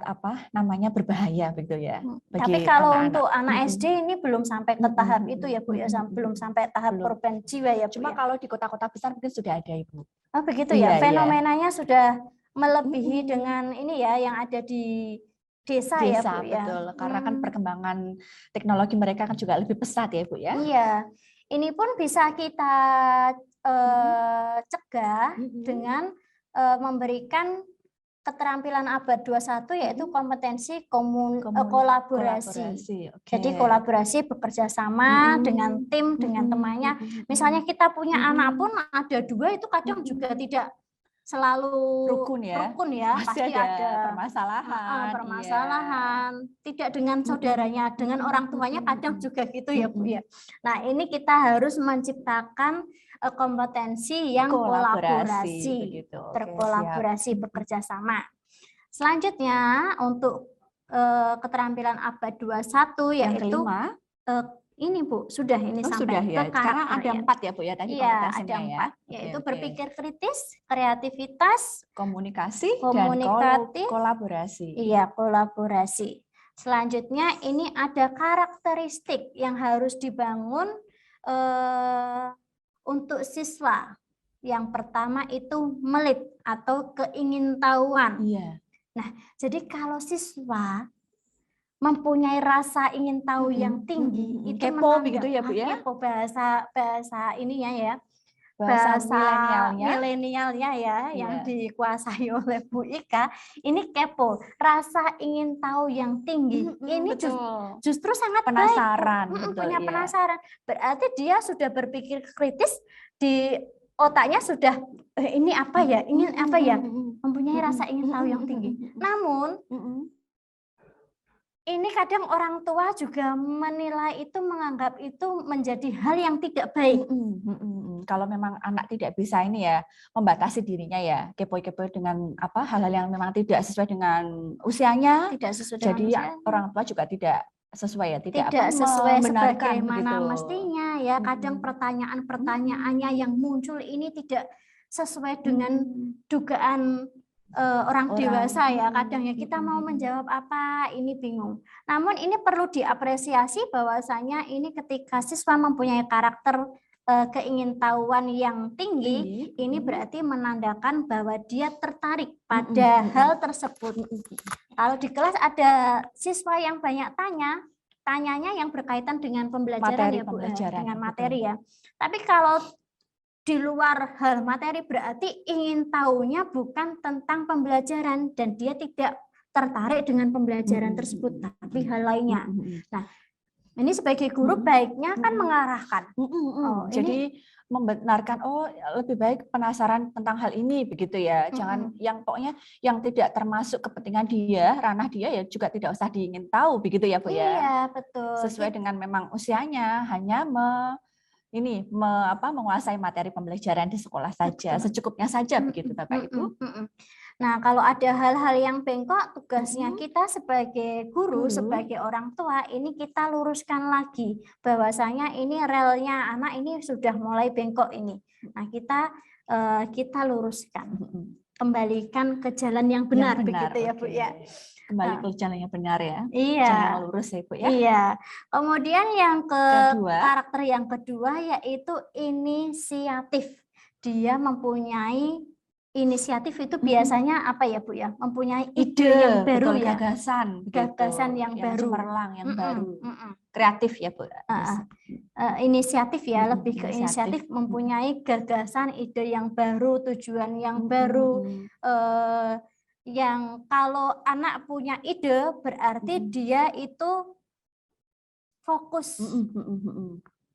berbahaya begitu ya. Tapi kalau untuk anak SD ini belum sampai ke tahap itu ya, Bu ya, belum sampai tahap korban jiwa ya, Bu. Cuma kalau di kota-kota besar mungkin sudah ada, Ibu. Oh begitu ya, fenomenanya sudah melebihi dengan ini ya yang ada di desa ya, Bu ya. Betul, karena kan perkembangan teknologi mereka kan juga lebih pesat ya, Bu ya. Iya, ini pun bisa kita cegah dengan memberikan keterampilan abad 21 yaitu kompetensi kolaborasi. Jadi kolaborasi, bekerja sama dengan tim, dengan temannya. Misalnya kita punya anak pun ada dua itu kadang juga tidak selalu rukun ya. Pasti ada permasalahan. Tidak dengan saudaranya, dengan orang tuanya kadang juga gitu ya, Bu ya. Nah, ini kita harus menciptakan kompetensi yang kolaborasi, berkolaborasi, bekerja sama. Selanjutnya untuk keterampilan abad 21 yaitu ini, Bu, sudah ini sampai ya. ke karakter. Ada 4 ya, Bu ya tadi kompetensinya ada 4, ya. yaitu berpikir kritis, kreativitas, komunikasi dan kolaborasi. Iya, kolaborasi. Selanjutnya ini ada karakteristik yang harus dibangun untuk siswa. Yang pertama itu melit atau keingintahuan. Iya. Nah, jadi kalau siswa mempunyai rasa ingin tahu yang tinggi, itu kepo begitu ya, Bu ya. Kepo, bahasa ininya ya. Bahasa milenialnya ya, yang dikuasai oleh Bu Ika, ini kepo, rasa ingin tahu yang tinggi. Ini justru sangat penasaran, baik, punya penasaran. Berarti dia sudah berpikir kritis, di otaknya sudah ini apa ya, ingin apa ya, mempunyai rasa ingin tahu yang tinggi. Namun ini kadang orang tua juga menilai itu, menganggap itu menjadi hal yang tidak baik. Kalau memang anak tidak bisa ini ya membatasi dirinya ya, kepo-kepo dengan apa hal-hal yang memang tidak sesuai dengan usianya, Tidak sesuai dengan jadi usia. orang tua juga tidak sesuai ya, Tidak apa, sesuai membenarkan sebagaimana begitu. mestinya ya. Kadang pertanyaan-pertanyaannya yang muncul ini tidak sesuai dengan dugaan orang dewasa ya. Kadang ya kita mau menjawab apa ini bingung. Namun ini perlu diapresiasi bahwasanya ini ketika siswa mempunyai karakter keingintahuan yang tinggi, ini berarti menandakan bahwa dia tertarik pada hal tersebut. Kalau di kelas ada siswa yang banyak tanyanya yang berkaitan dengan pembelajaran Materi ya Bu, pembelajaran, dengan betul. materi ya. Tapi kalau di luar hal materi berarti ingin tahunya bukan tentang pembelajaran dan dia tidak tertarik dengan pembelajaran tersebut, tapi hal lainnya. Nah, ini sebagai guru baiknya kan mengarahkan. Jadi membenarkan, oh lebih baik penasaran tentang hal ini begitu ya. Jangan yang pokoknya yang tidak termasuk kepentingan dia, ranah dia ya juga tidak usah diingin tahu begitu ya Bu ya. Iya, betul. Sesuai dengan memang usianya, hanya menguasai materi pembelajaran di sekolah saja, secukupnya saja begitu Bapak Ibu. Nah, kalau ada hal-hal yang bengkok, tugasnya kita sebagai guru, sebagai orang tua, ini kita luruskan lagi. Bahwasanya ini relnya anak ini sudah mulai bengkok ini. Nah, kita luruskan. Kembalikan ke jalan yang benar, begitu ya Bu ya. Kembali ke jalan yang benar ya. Iya. Jalan yang lurus ya Bu ya. Iya. Kemudian yang Kedua. karakter yang kedua yaitu inisiatif. Dia mempunyai inisiatif itu biasanya apa ya Bu ya? Mempunyai ide yang baru betul, ya. Gagasan yang baru. cemerlang, yang baru. Kreatif ya Bu. Inisiatif ya, lebih ke inisiatif, mempunyai gagasan, ide yang baru, tujuan yang baru. Yang kalau anak punya ide berarti dia itu fokus.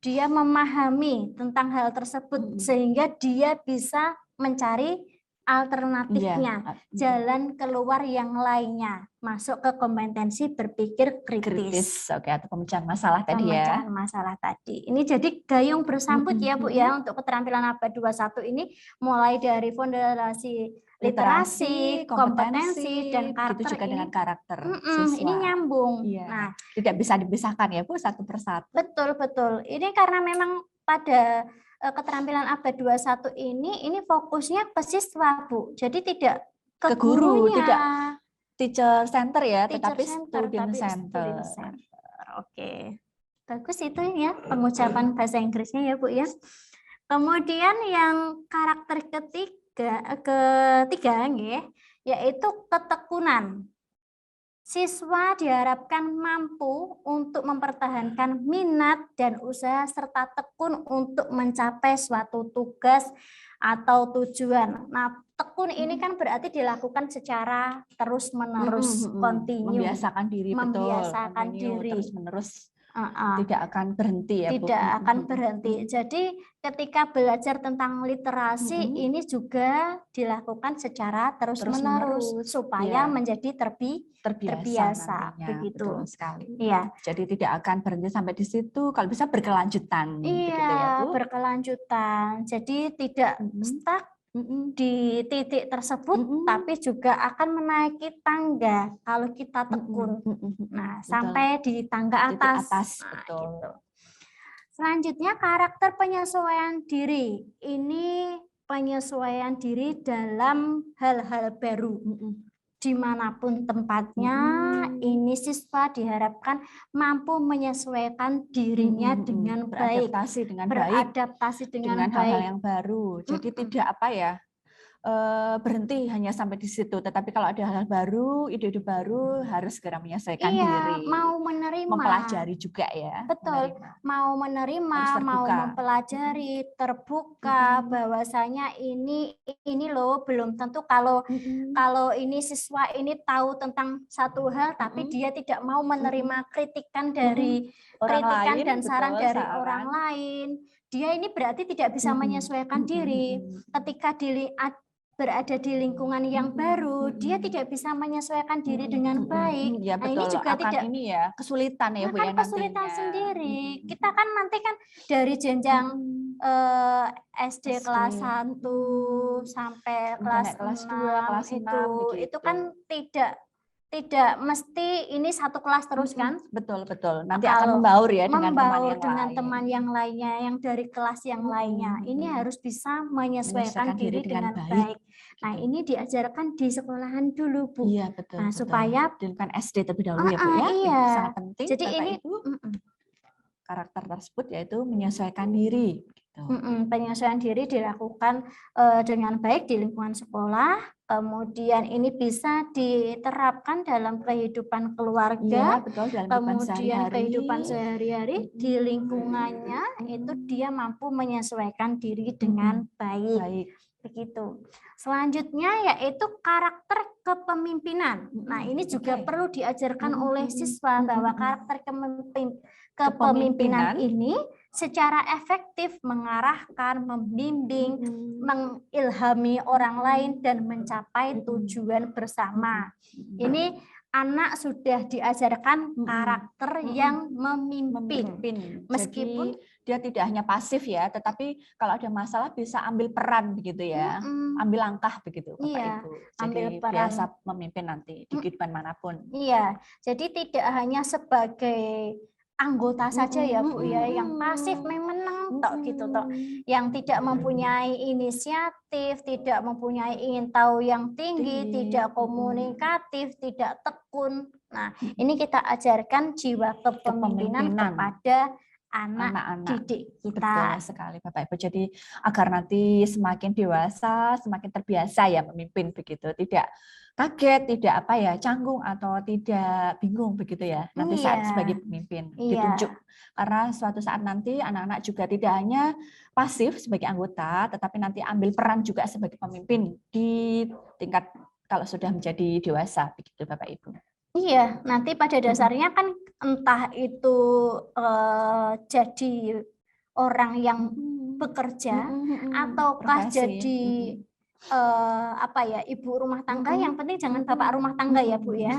Dia memahami tentang hal tersebut sehingga dia bisa mencari alternatifnya, jalan keluar yang lainnya, masuk ke kompetensi berpikir kritis. Oke, atau pemecahan masalah tadi ya. Pemecahan masalah tadi. Ini jadi gayung bersambut ya Bu ya, untuk keterampilan abad 21 ini, mulai dari fondasi literasi, kompetensi, dan karakter. Itu juga ini, dengan karakter siswa. Ini nyambung. Iya. Nah, tidak bisa dipisahkan ya Bu, satu persatu. Betul. Ini karena memang pada keterampilan abad 21 ini fokusnya ke siswa Bu. Jadi tidak ke guru, gurunya. tidak teacher center ya, tetapi student center. Oke. Bagus itu ya pengucapan bahasa Inggrisnya ya Bu ya. Kemudian yang karakter ketiga yaitu ketekunan. Siswa diharapkan mampu untuk mempertahankan minat dan usaha serta tekun untuk mencapai suatu tugas atau tujuan. Nah, tekun ini kan berarti dilakukan secara terus-menerus, kontinu. Membiasakan diri, membiasakan diri. Terus-menerus. Tidak akan berhenti ya Bu. Tidak akan berhenti. Jadi ketika belajar tentang literasi ini juga dilakukan secara terus-menerus supaya menjadi terbiasa begitu. Betul sekali. Iya. Jadi tidak akan berhenti sampai di situ, kalau bisa berkelanjutan. Iya, begitu ya, Bu? berkelanjutan. Jadi tidak stuck di titik tersebut, tapi juga akan menaiki tangga kalau kita tekun. Nah, betul. Sampai di tangga atas. Betul. Gitu. Selanjutnya karakter penyesuaian diri. Ini penyesuaian diri dalam hal-hal baru. Dimanapun tempatnya, ini siswa diharapkan mampu menyesuaikan dirinya dengan baik, beradaptasi dengan baik, hal-hal yang baru. Jadi tidak berhenti hanya sampai di situ. Tetapi kalau ada hal baru, ide-ide baru, harus segera menyesuaikan diri. Mau menerima, mempelajari juga ya. Betul, mau menerima, mau mempelajari, terbuka bahwasanya ini loh belum tentu kalau ini siswa ini tahu tentang satu hal, tapi dia tidak mau menerima kritikan dari dan saran dari orang lain. Dia ini berarti tidak bisa menyesuaikan diri. Ketika berada di lingkungan yang baru, dia tidak bisa menyesuaikan diri dengan baik. Ya, Nah, betul. ini juga akan tidak ini ya kesulitan ya Bu ya akan kesulitan nantinya. sendiri. Kita kan nanti kan dari jenjang SD kelas 1 sampai Udah kelas naik kelas 6 2, kelas 6 itu begitu. kan tidak mesti ini satu kelas terus kan? Betul. Nanti Kalau akan membaur ya dengan teman membaur yang dengan lain. teman yang lainnya, yang dari kelas yang lainnya. Ini harus bisa menyesuaikan diri dengan baik. Nah, gitu. ini diajarkan di sekolahan dulu, Bu. Iya, betul. Nah, supaya dilakukan SD terlebih dahulu ya Bu ya. iya. Itu sangat penting. Jadi Bapak ini Ibu, karakter tersebut yaitu menyesuaikan diri. Gitu. penyesuaian diri dilakukan dengan baik di lingkungan sekolah. Kemudian ini bisa diterapkan dalam kehidupan keluarga, Iya, betul, dalam kemudian kehidupan sehari-hari di lingkungannya itu dia mampu menyesuaikan diri dengan baik. Begitu. Selanjutnya yaitu karakter kepemimpinan. Nah, ini juga perlu diajarkan oleh siswa bahwa karakter kepemimpinan ini secara efektif mengarahkan, membimbing, mengilhami orang lain dan mencapai tujuan bersama. Ini anak sudah diajarkan karakter yang memimpin. Meskipun jadi, dia tidak hanya pasif ya, tetapi kalau ada masalah bisa ambil peran begitu ya, ambil langkah begitu Bapak Ibu. Jadi ambil peran. biasa memimpin nanti di kehidupan manapun. Iya, jadi tidak hanya sebagai anggota saja ya Bu ya, yang pasif menang tok gitu tok, yang tidak mempunyai inisiatif, tidak mempunyai ingin tahu yang tinggi, tidak komunikatif, tidak tekun. Nah, ini kita ajarkan jiwa kepemimpinan kepada anak-anak didik kita. Betul sekali Bapak Ibu. Jadi agar nanti semakin dewasa, semakin terbiasa ya memimpin begitu, tidak kaget, tidak canggung atau tidak bingung begitu ya. Nanti saat sebagai pemimpin ditunjuk. Karena suatu saat nanti anak-anak juga tidak hanya pasif sebagai anggota, tetapi nanti ambil peran juga sebagai pemimpin di tingkat kalau sudah menjadi dewasa begitu Bapak Ibu. Iya, nanti pada dasarnya kan entah itu jadi orang yang bekerja ataukah jadi ibu rumah tangga, yang penting jangan bapak rumah tangga ya Bu ya.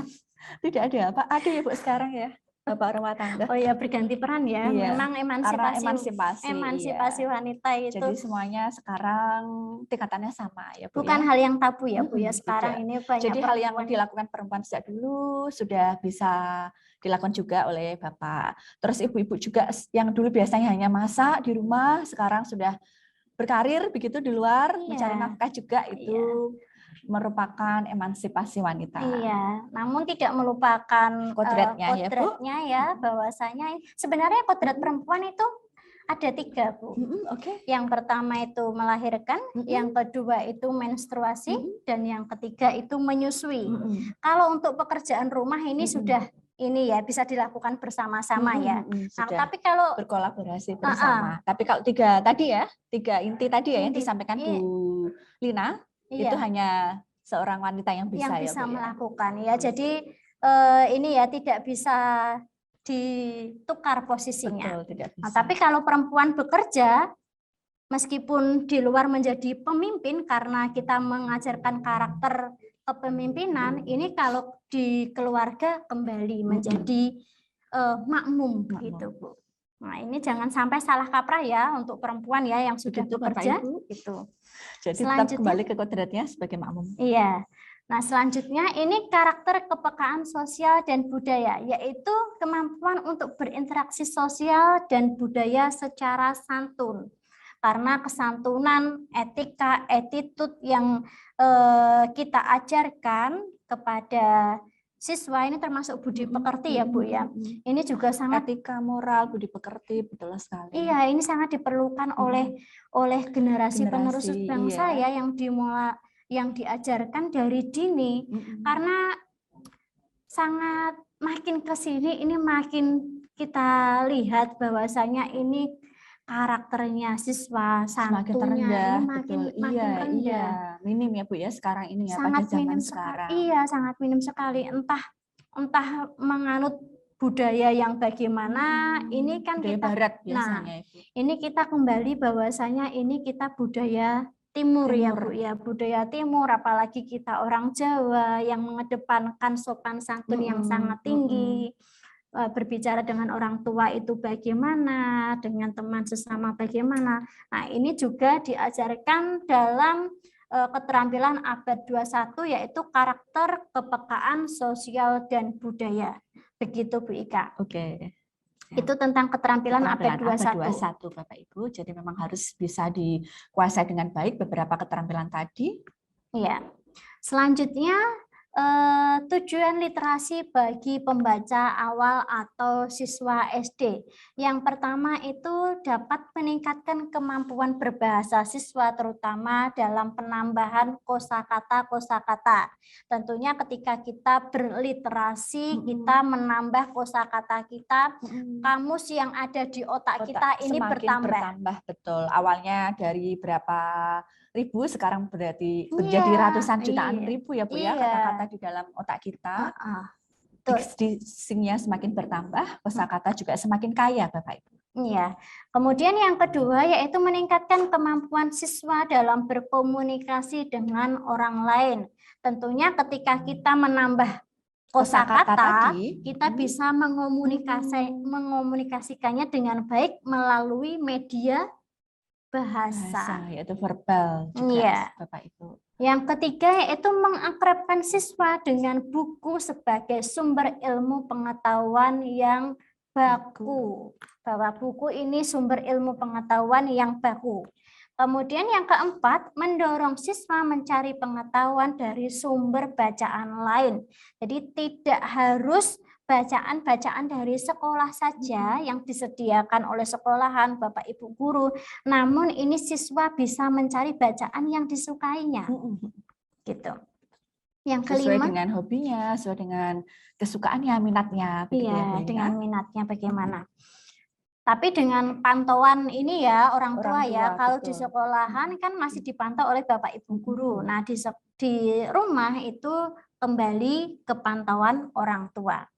Tidak ada Pak, ada ya Bu sekarang ya bapak rumah tangga. Oh ya, berganti peran ya. Iya, memang emansipasi wanita itu. Jadi semuanya sekarang tingkatannya sama ya Bu. Bukan hal yang tabu ya Bu ya sekarang tidak. ini banyak. Jadi hal yang dilakukan perempuan sejak dulu sudah bisa dilakukan juga oleh Bapak. Terus ibu-ibu juga yang dulu biasanya hanya masak di rumah, sekarang sudah berkarir begitu di luar, mencari nafkah juga, itu merupakan emansipasi wanita. Iya, namun tidak melupakan kodratnya ya, bahwasanya sebenarnya kodrat perempuan itu ada 3 Bu. Yang pertama itu melahirkan, yang kedua itu menstruasi, dan yang ketiga itu menyusui. Kalau untuk pekerjaan rumah ini sudah ini ya bisa dilakukan bersama-sama ya. Nah, tapi kalau berkolaborasi bersama. Tapi kalau 3 tadi ya, 3 inti tadi ya yang disampaikan Bu Lina, itu hanya seorang wanita yang bisa melakukan ya. Jadi ini ya tidak bisa ditukar posisinya. Betul, tidak bisa. Nah, tapi kalau perempuan bekerja, meskipun di luar menjadi pemimpin karena kita mengajarkan karakter kepemimpinan, ini kalau di keluarga kembali menjadi makmum gitu Bu. Nah, ini jangan sampai salah kaprah ya untuk perempuan ya yang sudah bekerja gitu. Jadi tetap kembali ke kodratnya sebagai makmum. Iya. Nah, selanjutnya ini karakter kepekaan sosial dan budaya, yaitu kemampuan untuk berinteraksi sosial dan budaya secara santun. Karena kesantunan, etika, attitude yang kita ajarkan kepada siswa ini termasuk budi pekerti ya Bu ya. Ini juga sangat etika, moral, budi pekerti, betul sekali. Iya, ini sangat diperlukan oleh generasi penerus bangsa ya yang diajarkan dari dini. Karena sangat makin ke sini ini makin kita lihat bahwasanya ini karakternya siswa santunnya makin rendah. Iya, minim ya Bu ya sekarang ini ya, sangat pada zaman minim sekarang. Iya, sangat minim sekali. Entah menganut budaya yang bagaimana, ini kan budaya kita barat biasanya. Ini kita kembali bahwasanya ini kita budaya Timur ya Timur. Bu ya, budaya Timur, apalagi kita orang Jawa yang mengedepankan sopan santun yang sangat tinggi. Berbicara dengan orang tua itu bagaimana, dengan teman sesama bagaimana. Nah, ini juga diajarkan dalam keterampilan abad 21 yaitu karakter, kepekaan, sosial dan budaya. Begitu Bu Ika. Oke. Itu tentang keterampilan abad Keterampilan 21. Bapak Ibu. Jadi memang harus bisa dikuasai dengan baik beberapa keterampilan tadi. Iya. Selanjutnya tujuan literasi bagi pembaca awal atau siswa SD. Yang pertama itu dapat meningkatkan kemampuan berbahasa siswa terutama dalam penambahan kosakata-kosakata. Tentunya ketika kita berliterasi, kita menambah kosakata kita, kamus yang ada di otak kita ini semakin bertambah. Betul. Awalnya dari berapa ribu sekarang berarti menjadi ratusan jutaan ribu ya Bu ya kata-kata di dalam otak kita. Diksinya semakin bertambah, kosakata juga semakin kaya Bapak Ibu. Iya. Kemudian yang kedua yaitu meningkatkan kemampuan siswa dalam berkomunikasi dengan orang lain. Tentunya ketika kita menambah kosakata, kita bisa mengomunikasikannya dengan baik melalui media bahasa yaitu verbal juga Bapak Ibu. Yang ketiga yaitu mengakrabkan siswa dengan buku sebagai sumber ilmu pengetahuan yang baku. Bahwa buku ini sumber ilmu pengetahuan yang baku. Kemudian yang keempat, mendorong siswa mencari pengetahuan dari sumber bacaan lain. Jadi tidak harus bacaan-bacaan dari sekolah saja yang disediakan oleh sekolahan, Bapak Ibu guru, namun ini siswa bisa mencari bacaan yang disukainya. Gitu. Yang kelima, sesuai dengan hobinya, sesuai dengan kesukaannya, minatnya. Iya, dengan minatnya bagaimana. Tapi dengan pantauan ini ya orang tua ya, kalau di sekolahan kan masih dipantau oleh Bapak Ibu guru. Nah di rumah itu kembali ke pantauan orang tua.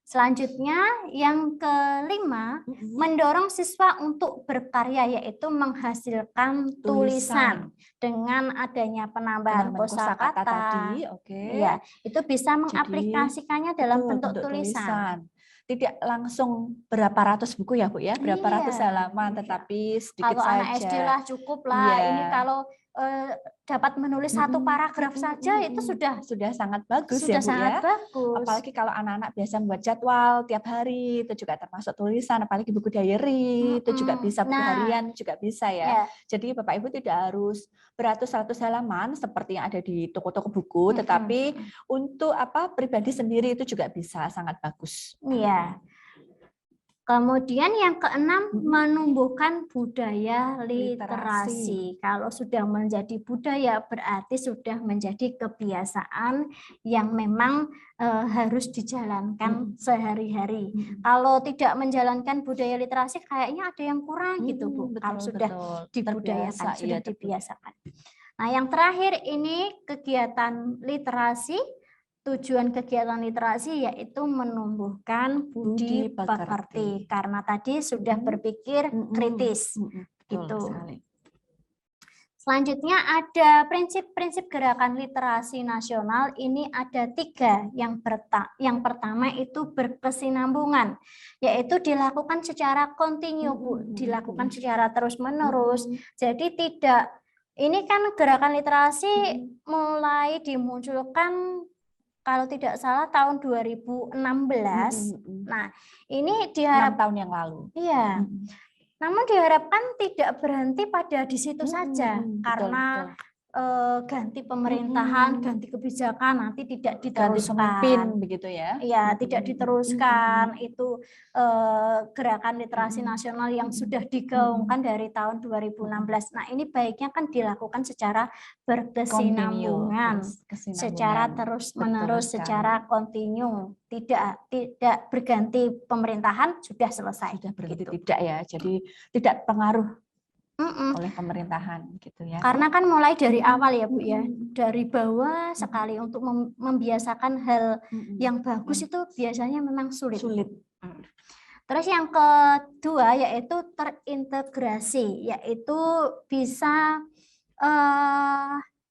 Selanjutnya yang kelima, mendorong siswa untuk berkarya yaitu menghasilkan tulisan dengan adanya penambahan kosakata tadi. Ya, itu bisa mengaplikasikannya dalam bentuk tulisan. Tidak langsung berapa ratus buku ya Bu ya, berapa ratus halaman, tetapi sedikit kalau saja. Anak SD lah cukup lah. Ini kalau dapat menulis satu paragraf saja itu sudah sangat bagus sudah ya Bu sangat ya. bagus. Apalagi kalau anak-anak biasa membuat jadwal tiap hari, itu juga termasuk tulisan, apalagi buku diary, itu juga bisa, buku harian juga bisa ya. Jadi Bapak Ibu tidak harus beratus-ratus halaman seperti yang ada di toko-toko buku, tetapi untuk pribadi sendiri itu juga bisa sangat bagus. Iya. Kemudian yang keenam, menumbuhkan budaya literasi. Kalau sudah menjadi budaya berarti sudah menjadi kebiasaan yang memang harus dijalankan sehari-hari. Kalau tidak menjalankan budaya literasi kayaknya ada yang kurang gitu Bu. Kalau sudah dibudayakan, sudah dibiasakan. Nah yang terakhir ini kegiatan literasi. Tujuan kegiatan literasi yaitu menumbuhkan budi pekerti karena tadi sudah berpikir kritis gitu. Selanjutnya ada prinsip-prinsip gerakan literasi nasional, ini ada 3. Yang pertama itu berkesinambungan, yaitu dilakukan secara kontinu Bu, dilakukan secara terus-menerus. Jadi tidak, ini kan gerakan literasi mulai dimunculkan kalau tidak salah tahun 2016. Nah, ini diharap 6 tahun yang lalu. Iya. Namun diharapkan tidak berhenti pada di situ saja karena ganti pemerintahan, ganti kebijakan nanti tidak diteruskan. Pemimpin begitu ya. Iya, tidak diteruskan. Itu gerakan literasi nasional yang sudah digaungkan dari tahun 2016. Nah, ini baiknya kan dilakukan secara berkesinambungan, secara terus-menerus, secara kontinu. Tidak berganti pemerintahan, sudah selesai. Sudah berhenti gitu. Tidak ya. Jadi tidak pengaruh oleh pemerintahan gitu ya. Karena kan mulai dari awal ya Bu ya, dari bawah sekali untuk membiasakan hal yang bagus itu biasanya memang sulit. Terus yang kedua yaitu terintegrasi, yaitu bisa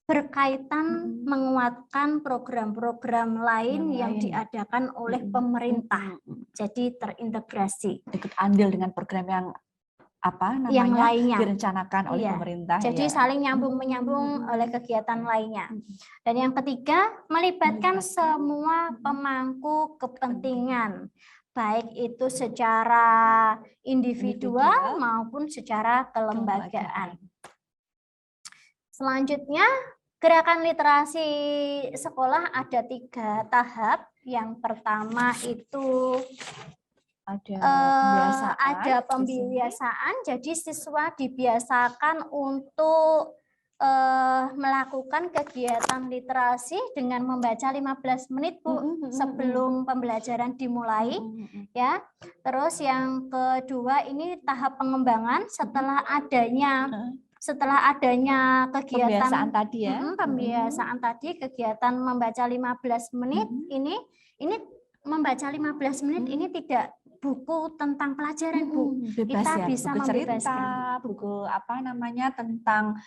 berkaitan menguatkan program-program lain yang lain. diadakan oleh pemerintah. Jadi terintegrasi. Ikut andil dengan program yang apa namanya Yang lainnya. direncanakan oleh Iya. pemerintah. Jadi ya. saling nyambung-menyambung oleh kegiatan lainnya. Dan yang ketiga, melibatkan semua pemangku kepentingan, baik itu secara individual maupun secara kelembagaan. Selanjutnya, gerakan literasi sekolah ada 3 tahap. Yang pertama itu ada pembiasaan, jadi siswa dibiasakan untuk melakukan kegiatan literasi dengan membaca 15 menit Bu sebelum pembelajaran dimulai ya. Terus yang kedua ini tahap pengembangan setelah adanya kegiatan Pembiasaan tadi ya. Pembiasaan tadi kegiatan membaca 15 menit ini membaca 15 menit ini tidak buku tentang pelajaran Bu. Bebas Kita ya, bisa buku cerita, membebaskan. buku apa namanya tentang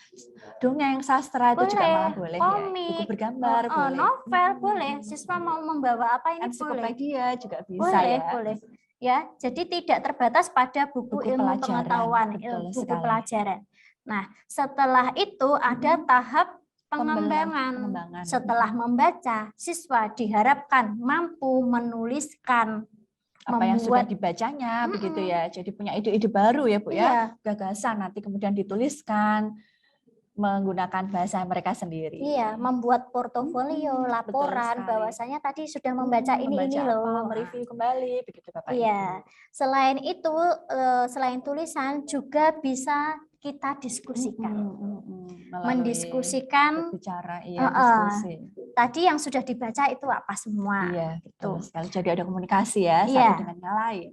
dongeng sastra itu juga malah boleh komik, ya. Buku bergambar boleh. Novel boleh. Siswa mau membawa apa ini boleh. Ensiklopedia juga bisa boleh, ya. Boleh. Ya, jadi tidak terbatas pada buku ilmu pengetahuan, buku pelajaran. Nah, setelah itu ada tahap pengembangan. Setelah membaca, siswa diharapkan mampu menuliskan apa yang sudah dibacanya begitu ya. Jadi punya ide-ide baru ya Bu ya. Gagasan nanti kemudian dituliskan menggunakan bahasa mereka sendiri. Iya, membuat portofolio, laporan bahwasanya tadi sudah membaca ini loh, mereview kembali begitu Bapak Ibu. Iya. Selain itu, selain tulisan juga bisa kita diskusikan. Mendiskusikan berbicara, diskusi. Tadi yang sudah dibaca itu apa semua. Iya, betul sekali. Jadi ada komunikasi ya satu dengan yang lain.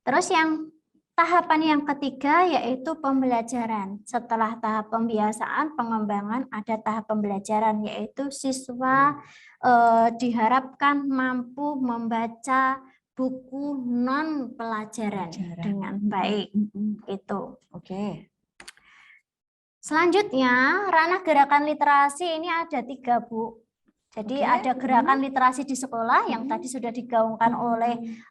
Terus yang tahapan yang ketiga yaitu pembelajaran. Setelah tahap pembiasaan, pengembangan, ada tahap pembelajaran yaitu siswa diharapkan mampu membaca buku non pelajaran dengan baik. Itu. Oke. Selanjutnya, ranah gerakan literasi ini ada 3 Bu. Jadi ada gerakan literasi di sekolah yang tadi sudah digaungkan oleh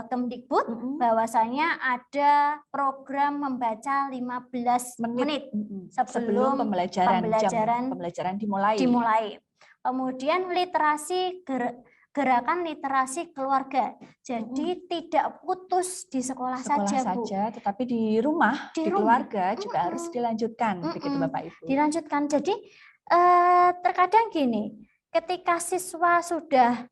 Kemdikbud, bahwasanya ada program membaca 15 menit sebelum pembelajaran dimulai. Kemudian gerakan literasi keluarga. Jadi tidak putus di sekolah saja, Bu. Tetapi di rumah, di keluarga juga harus dilanjutkan, begitu Bapak Ibu. Dilanjutkan. Jadi terkadang gini, ketika siswa sudah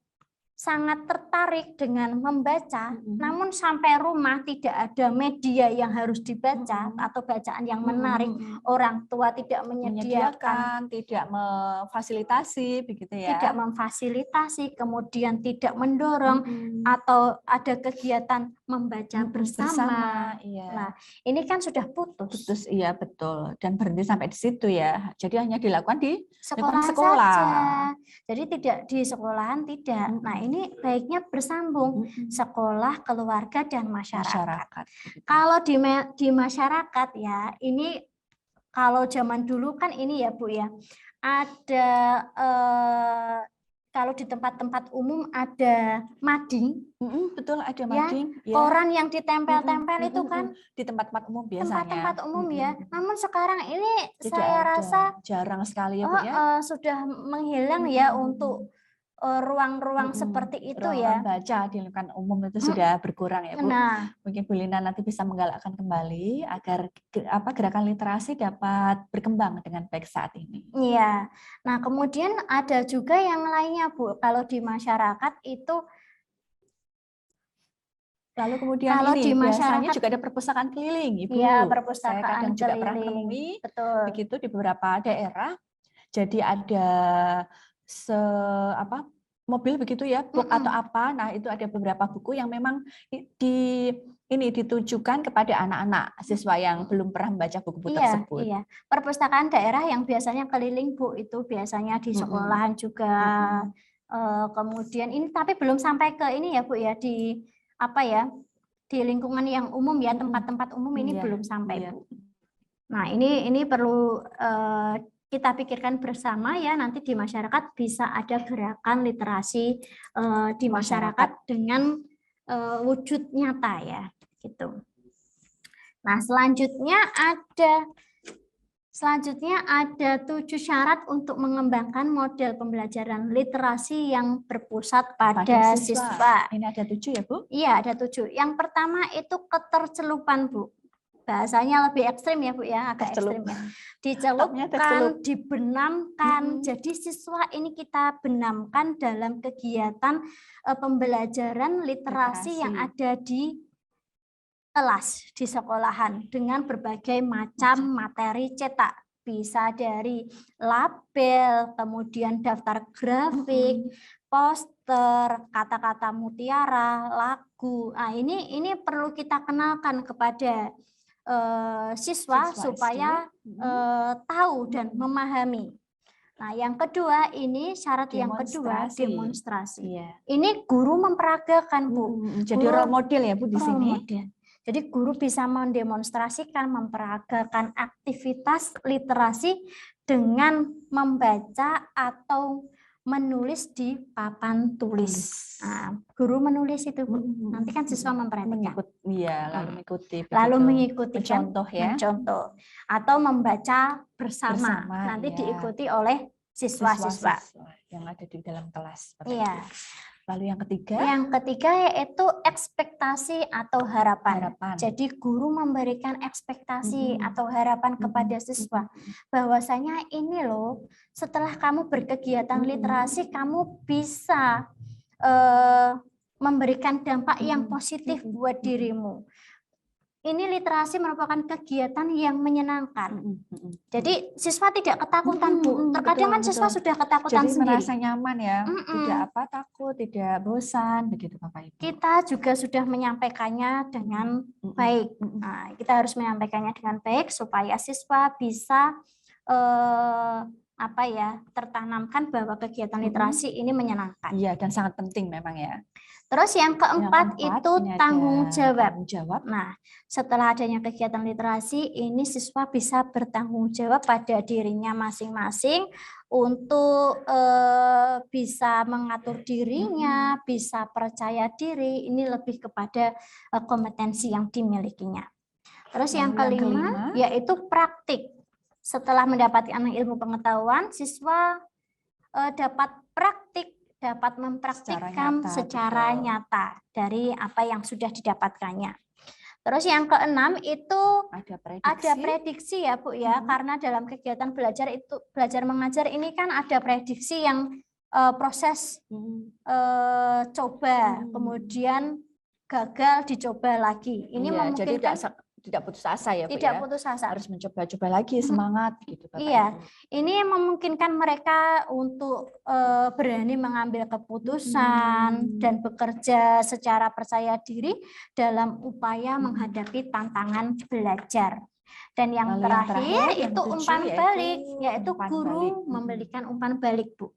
sangat tertarik dengan membaca, namun sampai rumah tidak ada media yang harus dibaca atau bacaan yang menarik, orang tua tidak menyediakan, tidak memfasilitasi, begitu ya? Tidak memfasilitasi, kemudian tidak mendorong, atau ada kegiatan membaca bersama. Iya. Nah, ini kan sudah putus. Iya betul, dan berhenti sampai di situ ya. Jadi hanya dilakukan di sekolah saja. Jadi tidak di sekolahan tidak. Nah, ini baiknya bersambung sekolah, keluarga, dan masyarakat. Kalau di masyarakat ya, ini kalau zaman dulu kan ini ya Bu ya, ada kalau di tempat-tempat umum ada mading. Betul, ada mading. Ya, koran yang ditempel-tempel itu kan di tempat-tempat umum biasanya. Tempat-tempat umum ya. Namun sekarang ini tidak saya ada. rasa Jarang sekali ya Bu ya. Sudah menghilang ya untuk ruang-ruang seperti itu ya. Baca di lingkungan umum itu sudah berkurang ya Bu. Nah, mungkin Bu Lina nanti bisa menggalakkan kembali agar gerakan literasi dapat berkembang dengan baik saat ini. Iya. Nah, kemudian ada juga yang lainnya Bu. Kalau di masyarakat itu lalu kemudian kalau ini di masyarakat biasanya juga ada perpustakaan keliling Ibu. Iya, perpustakaan saya kadang juga pernah keliling. menemui Betul. begitu di beberapa daerah. Jadi ada mobil begitu ya, book atau apa. Nah, itu ada beberapa buku yang memang ditujukan kepada anak-anak siswa yang belum pernah membaca buku-buku tersebut. Iya. Perpustakaan daerah yang biasanya keliling Bu, itu biasanya di sekolahan juga. Kemudian ini tapi belum sampai ke ini ya Bu ya, di apa ya, di lingkungan yang umum ya, tempat-tempat umum ini belum sampai Bu. Nah, ini perlu kita pikirkan bersama ya, nanti di masyarakat bisa ada gerakan literasi di masyarakat dengan wujud nyata ya, gitu. Nah, selanjutnya ada 7 syarat untuk mengembangkan model pembelajaran literasi yang berpusat pada siswa. Ini ada 7 ya, Bu? Iya, ada 7. Yang pertama itu ketercelupan, Bu. Bahasanya lebih ekstrim ya, Bu ya, agak ekstrim ya. Dicelupkan, dibenamkan. Jadi siswa ini kita benamkan dalam kegiatan pembelajaran literasi yang ada di kelas, di sekolahan dengan berbagai macam materi cetak. Bisa dari label, kemudian daftar grafik, poster, kata-kata mutiara, lagu. Nah, ini perlu kita kenalkan kepada siswa supaya tahu dan memahami. Nah, yang kedua ini syarat yang kedua demonstrasi. Iya. Ini guru memperagakan, Bu. Jadi role model ya, Bu, di sini. Model. Jadi guru bisa mendemonstrasikan, memperagakan aktivitas literasi dengan membaca atau menulis di papan tulis. Nah, guru menulis itu, Bu. Nanti kan siswa memperhatikan. Lalu mengikuti contoh ya. Mencontoh atau membaca bersama. Nanti diikuti oleh siswa-siswa yang ada di dalam kelas. Iya. Lalu yang ketiga? Yang ketiga yaitu ekspektasi atau harapan. Jadi guru memberikan ekspektasi atau harapan kepada siswa bahwasanya ini loh, setelah kamu berkegiatan literasi kamu bisa memberikan dampak yang positif buat dirimu. Ini literasi merupakan kegiatan yang menyenangkan. Jadi siswa tidak ketakutan, Bu. Terkadang kan siswa sudah ketakutan jadi sendiri. merasa nyaman ya, tidak takut, tidak bosan, begitu Bapak Ibu. Kita juga sudah menyampaikannya dengan baik. Nah, kita harus menyampaikannya dengan baik supaya siswa bisa tertanamkan bahwa kegiatan literasi ini menyenangkan. Iya, dan sangat penting memang ya. Terus yang keempat itu tanggung jawab. Jawab. Nah, setelah adanya kegiatan literasi, ini siswa bisa bertanggung jawab pada dirinya masing-masing untuk bisa mengatur dirinya, bisa percaya diri. Ini lebih kepada kompetensi yang dimilikinya. Terus yang kelima yaitu praktik. Setelah mendapatkan ilmu pengetahuan, siswa dapat praktik, dapat mempraktikkan secara nyata dari apa yang sudah didapatkannya. Terus yang keenam itu ada prediksi ya, Bu ya, karena dalam kegiatan belajar mengajar ini kan ada prediksi yang proses coba, kemudian gagal dicoba lagi. Ini memungkinkan tidak putus asa ya, Bu, tidak putus asa. Harus mencoba-coba lagi, semangat gitu Bapak. Iya, ini memungkinkan mereka untuk berani mengambil keputusan dan bekerja secara percaya diri dalam upaya menghadapi tantangan belajar. Dan yang terakhir itu umpan balik, yaitu guru memberikan umpan balik, Bu.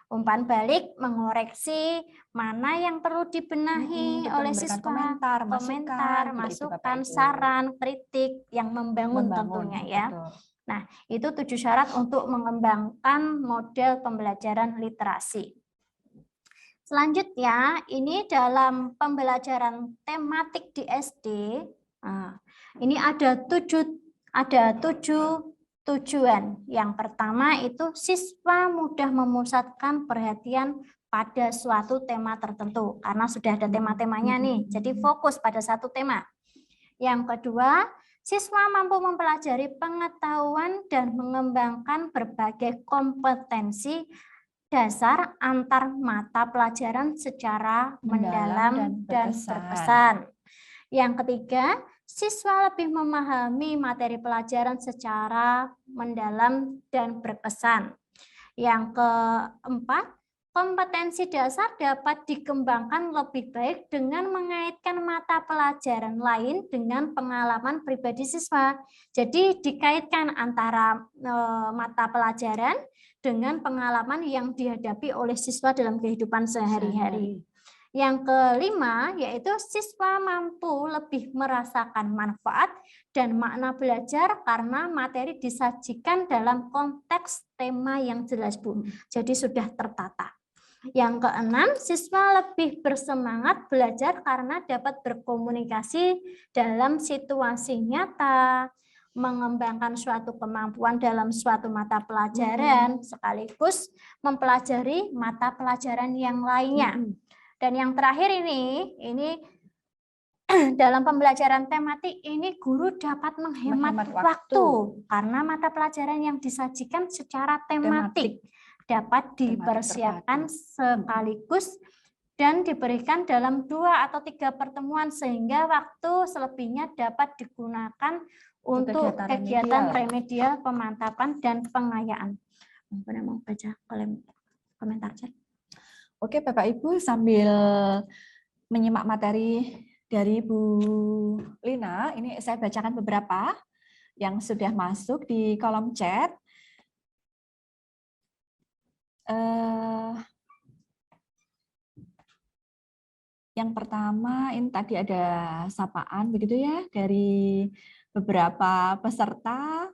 Umpan balik mengoreksi mana yang perlu dibenahi oleh siswa, komentar, masukan, saran, kritik yang membangun tentunya ya. Betul. Nah, itu 7 syarat untuk mengembangkan model pembelajaran literasi. Selanjutnya, ini dalam pembelajaran tematik di SD, ini ada 7 tujuan. Yang pertama itu siswa mudah memusatkan perhatian pada suatu tema tertentu karena sudah ada tema-temanya nih. Jadi fokus pada satu tema. Yang kedua, siswa mampu mempelajari pengetahuan dan mengembangkan berbagai kompetensi dasar antar mata pelajaran secara mendalam dan berkesan. Yang ketiga, siswa lebih memahami materi pelajaran secara mendalam dan berkesan. Yang keempat, kompetensi dasar dapat dikembangkan lebih baik dengan mengaitkan mata pelajaran lain dengan pengalaman pribadi siswa. Jadi dikaitkan antara mata pelajaran dengan pengalaman yang dihadapi oleh siswa dalam kehidupan sehari-hari. Yang kelima, yaitu siswa mampu lebih merasakan manfaat dan makna belajar karena materi disajikan dalam konteks tema yang jelas, Bu. Jadi sudah tertata. Yang keenam, siswa lebih bersemangat belajar karena dapat berkomunikasi dalam situasi nyata, mengembangkan suatu kemampuan dalam suatu mata pelajaran, sekaligus mempelajari mata pelajaran yang lainnya. Dan yang terakhir ini dalam pembelajaran tematik ini guru dapat menghemat waktu karena mata pelajaran yang disajikan secara tematik dapat dipersiapkan sekaligus dan diberikan dalam 2 atau 3 pertemuan sehingga waktu selebihnya dapat digunakan untuk kegiatan remedial, pemantapan, dan pengayaan. Mau baca komentar chat? Oke, Bapak Ibu, sambil menyimak materi dari Bu Lina, ini saya bacakan beberapa yang sudah masuk di kolom chat. Yang pertama, ini tadi ada sapaan begitu ya dari beberapa peserta.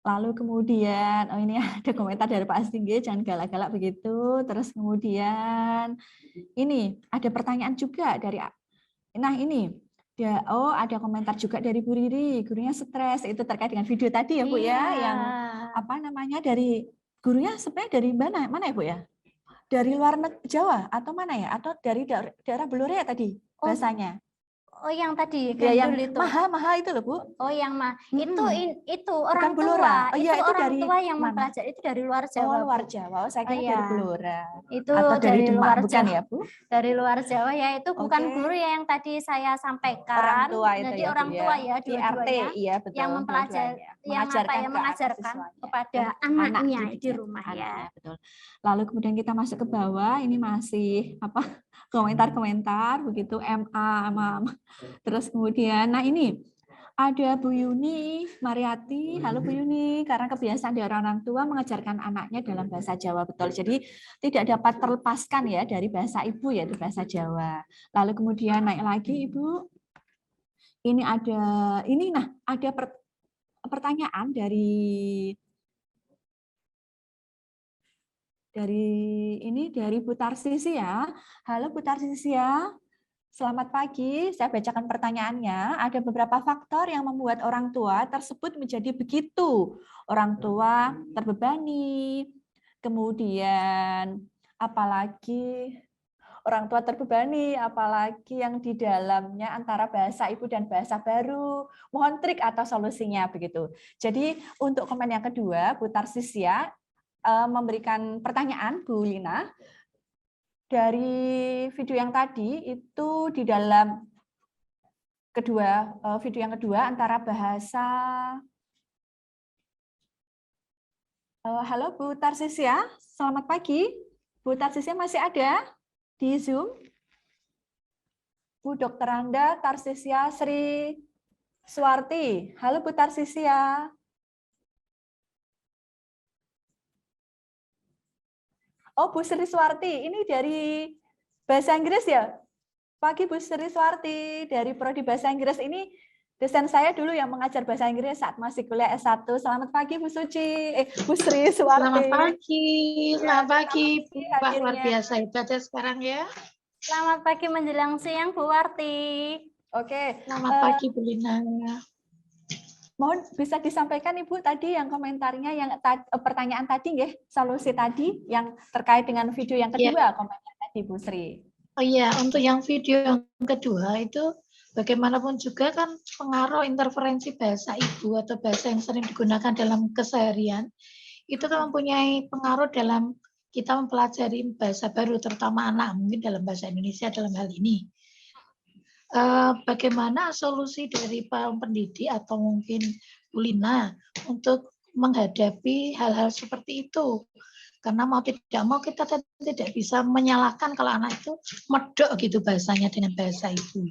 Lalu kemudian, oh ini ada komentar dari Pak Astingge, jangan galak-galak begitu. Terus kemudian, ini ada pertanyaan juga dari, nah ini, ada komentar juga dari Bu Riri, gurunya stres, itu terkait dengan video tadi ya Bu ya, yang apa namanya dari, gurunya sebenarnya dari mana ya Bu ya? Dari luar Jawa atau mana ya? Atau dari daerah Blora ya tadi bahasanya? Oh, yang tadi ya, yang itu. Maha itu loh Bu. Oh, yang itu orang Blora. tua. Oh iya, itu orang dari tua yang mempelajari, itu dari luar Jawa. Oh, luar Jawa. Oh, saya kira dari Blora. Itu atau dari Demak, luar bukan Jawa. Ya Bu? Dari luar Jawa ya, itu bukan guru ya yang tadi saya sampaikan. Orang tua itu. Jadi ya, orang tua ya, di RT, iya betul. Yang mempelajari, mengajarkan kepada anaknya di rumah ya. Betul. Lalu kemudian kita masuk ke bawah, ini masih komentar-komentar begitu MA. Terus kemudian, nah ini ada Bu Yuni Mariati. Halo Bu Yuni, karena kebiasaan dari orang tua mengajarkan anaknya dalam bahasa Jawa, betul. Jadi tidak dapat terlepaskan ya dari bahasa ibu, yaitu bahasa Jawa. Lalu kemudian naik lagi Ibu. Ini ada pertanyaan dari Bu Tarsisia. Halo Bu Tarsisia. Selamat pagi, saya bacakan pertanyaannya. Ada beberapa faktor yang membuat orang tua tersebut menjadi begitu. Orang tua terbebani, kemudian apalagi orang tua terbebani, apalagi yang di dalamnya antara bahasa ibu dan bahasa baru. Mohon trik atau solusinya begitu. Jadi untuk komen yang kedua, Bu Tarsisia memberikan pertanyaan, Bu Lina. Dari video yang tadi itu di dalam video yang kedua antara bahasa. Halo Bu Tarsisia, selamat pagi. Bu Tarsisia masih ada di Zoom? Bu Dr. Anda Tarsisia Sri Suwarti. Halo Bu Tarsisia. Oh, Bu Sri Suwarti, ini dari Bahasa Inggris ya? Pagi Bu Sri Suwarti, dari Prodi Bahasa Inggris. Ini dosen saya dulu yang mengajar Bahasa Inggris saat masih kuliah S1. Selamat pagi Bu Bu Sri Suwarti. Selamat pagi, Pak, luar biasa hebat ya sekarang ya. Selamat pagi menjelang siang Bu Warti. Oke. Selamat pagi Bu Lina. Mohon bisa disampaikan Ibu tadi yang komentarnya, yang pertanyaan tadi ya, solusi tadi yang terkait dengan video yang kedua, komentar tadi Bu Sri. Oh iya, untuk yang video yang kedua itu bagaimanapun juga kan pengaruh interferensi bahasa ibu atau bahasa yang sering digunakan dalam keseharian itu kan mempunyai pengaruh dalam kita mempelajari bahasa baru, terutama anak mungkin dalam bahasa Indonesia dalam hal ini. Bagaimana solusi dari para pendidik atau mungkin Bu Lina untuk menghadapi hal-hal seperti itu? Karena mau tidak mau kita tidak bisa menyalahkan kalau anak itu medok gitu bahasanya dengan bahasa ibu.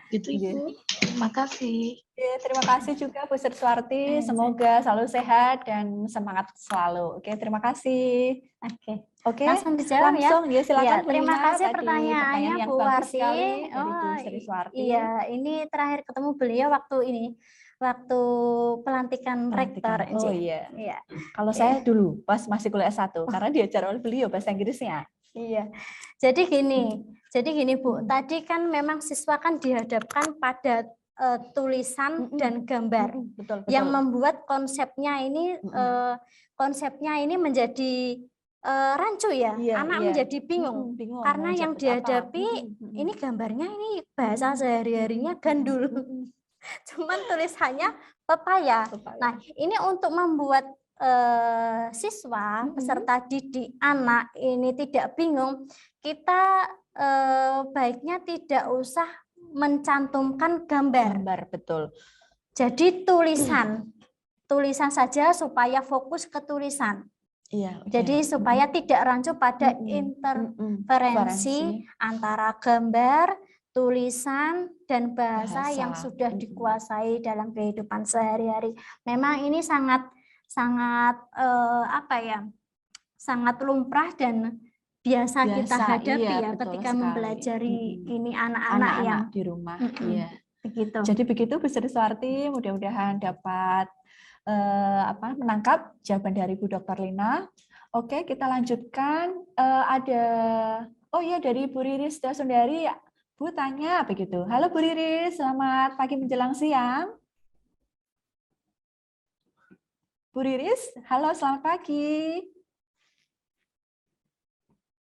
Gitu Ibu. Terima kasih. Terima kasih juga Bu Sri Suwarti. Semoga selalu sehat dan semangat selalu. Oke, terima kasih. Oke. Oke, Langsung dijawab ya. langsung ya silakan Ya, Bu terima Lina. kasih Tadi pertanyaannya yang Bu bagus Warti. sekali dari Bu Oh, Sri Suwarti. iya, ini terakhir ketemu beliau waktu ini, waktu pelantikan rektor. Oh Nci. iya. Iya. Kalau saya dulu pas masih kuliah S1 karena diajar oleh beliau bahasa Inggrisnya. Iya. Jadi gini Bu, tadi kan memang siswa kan dihadapkan pada tulisan dan gambar Betul, betul. yang membuat konsepnya ini menjadi rancu ya. Iya, Anak iya. menjadi bingung Bingung karena mau yang jemput apa. dihadapi ini gambarnya ini bahasa sehari-harinya gandul. Cuman tulisannya pepaya. Nah, ini untuk membuat siswa peserta didik anak ini tidak bingung, kita baiknya tidak usah mencantumkan gambar. Gambar, betul. Jadi tulisan saja supaya fokus ke tulisan. Iya. Jadi supaya tidak rancu pada interferensi antara gambar, tulisan, dan bahasa yang sudah dikuasai dalam kehidupan sehari-hari. Memang ini sangat sangat lumrah dan biasa kita hadapi ya ketika mempelajari ini anak-anak yang di rumah. Iya. Begitu. Jadi begitu Bu Sri Suwarti, mudah-mudahan dapat menangkap jawaban dari Bu Dr. Lina. Oke, kita lanjutkan. Dari Bu Riris Dasundari, Bu tanya begitu. Halo Bu Riris, selamat pagi menjelang siang. Bu Riris, halo selamat pagi.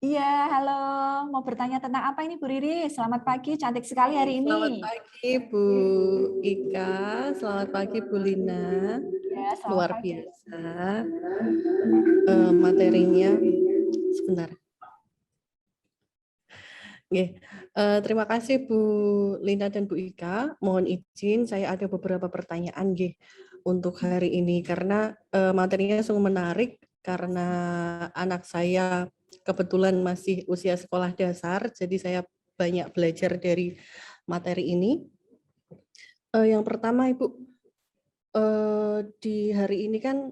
Iya, halo. Mau bertanya tentang apa ini Bu Riris? Selamat pagi, cantik sekali hari ini. Selamat pagi Bu Ika, selamat pagi Bu Lina. Ya, luar pagi. biasa materinya. Sebentar. Terima kasih Bu Lina dan Bu Ika. Mohon izin saya ada beberapa pertanyaan untuk hari ini karena materinya sungguh menarik karena anak saya kebetulan masih usia sekolah dasar, jadi saya banyak belajar dari materi ini. Yang pertama Ibu, di hari ini kan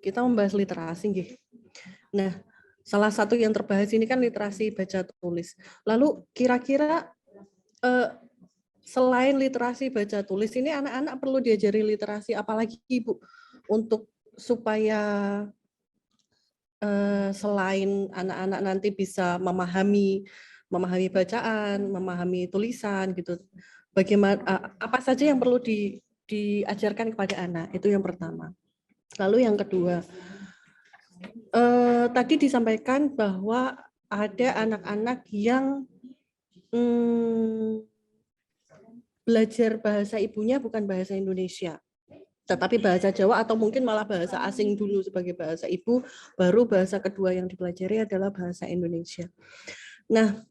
kita membahas literasi. Nah, salah satu yang terbahas ini kan literasi baca tulis. Lalu kira-kira selain literasi baca tulis ini anak-anak perlu diajari literasi apalagi Ibu untuk supaya selain anak-anak nanti bisa memahami bacaan, memahami tulisan gitu. Bagaimana apa saja yang perlu diajarkan kepada anak, itu yang pertama. Lalu yang kedua, tadi disampaikan bahwa ada anak-anak yang belajar bahasa ibunya bukan bahasa Indonesia, tetapi bahasa Jawa atau mungkin malah bahasa asing dulu sebagai bahasa ibu, baru bahasa kedua yang dipelajari adalah bahasa Indonesia. Nah,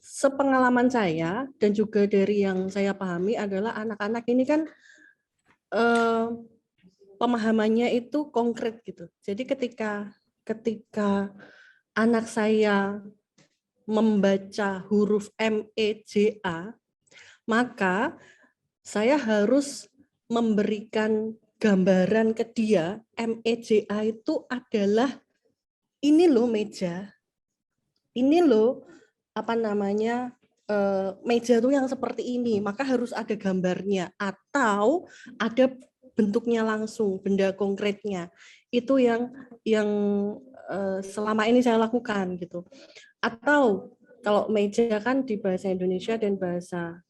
sepengalaman saya dan juga dari yang saya pahami adalah anak-anak ini kan pemahamannya itu konkret gitu. Jadi ketika anak saya membaca huruf MEJA, maka saya harus memberikan gambaran ke dia, MEJA itu adalah ini loh meja, ini loh meja itu yang seperti ini, maka harus ada gambarnya atau ada bentuknya langsung, benda konkretnya. Itu yang selama ini saya lakukan gitu. Atau kalau meja kan di bahasa Indonesia dan bahasa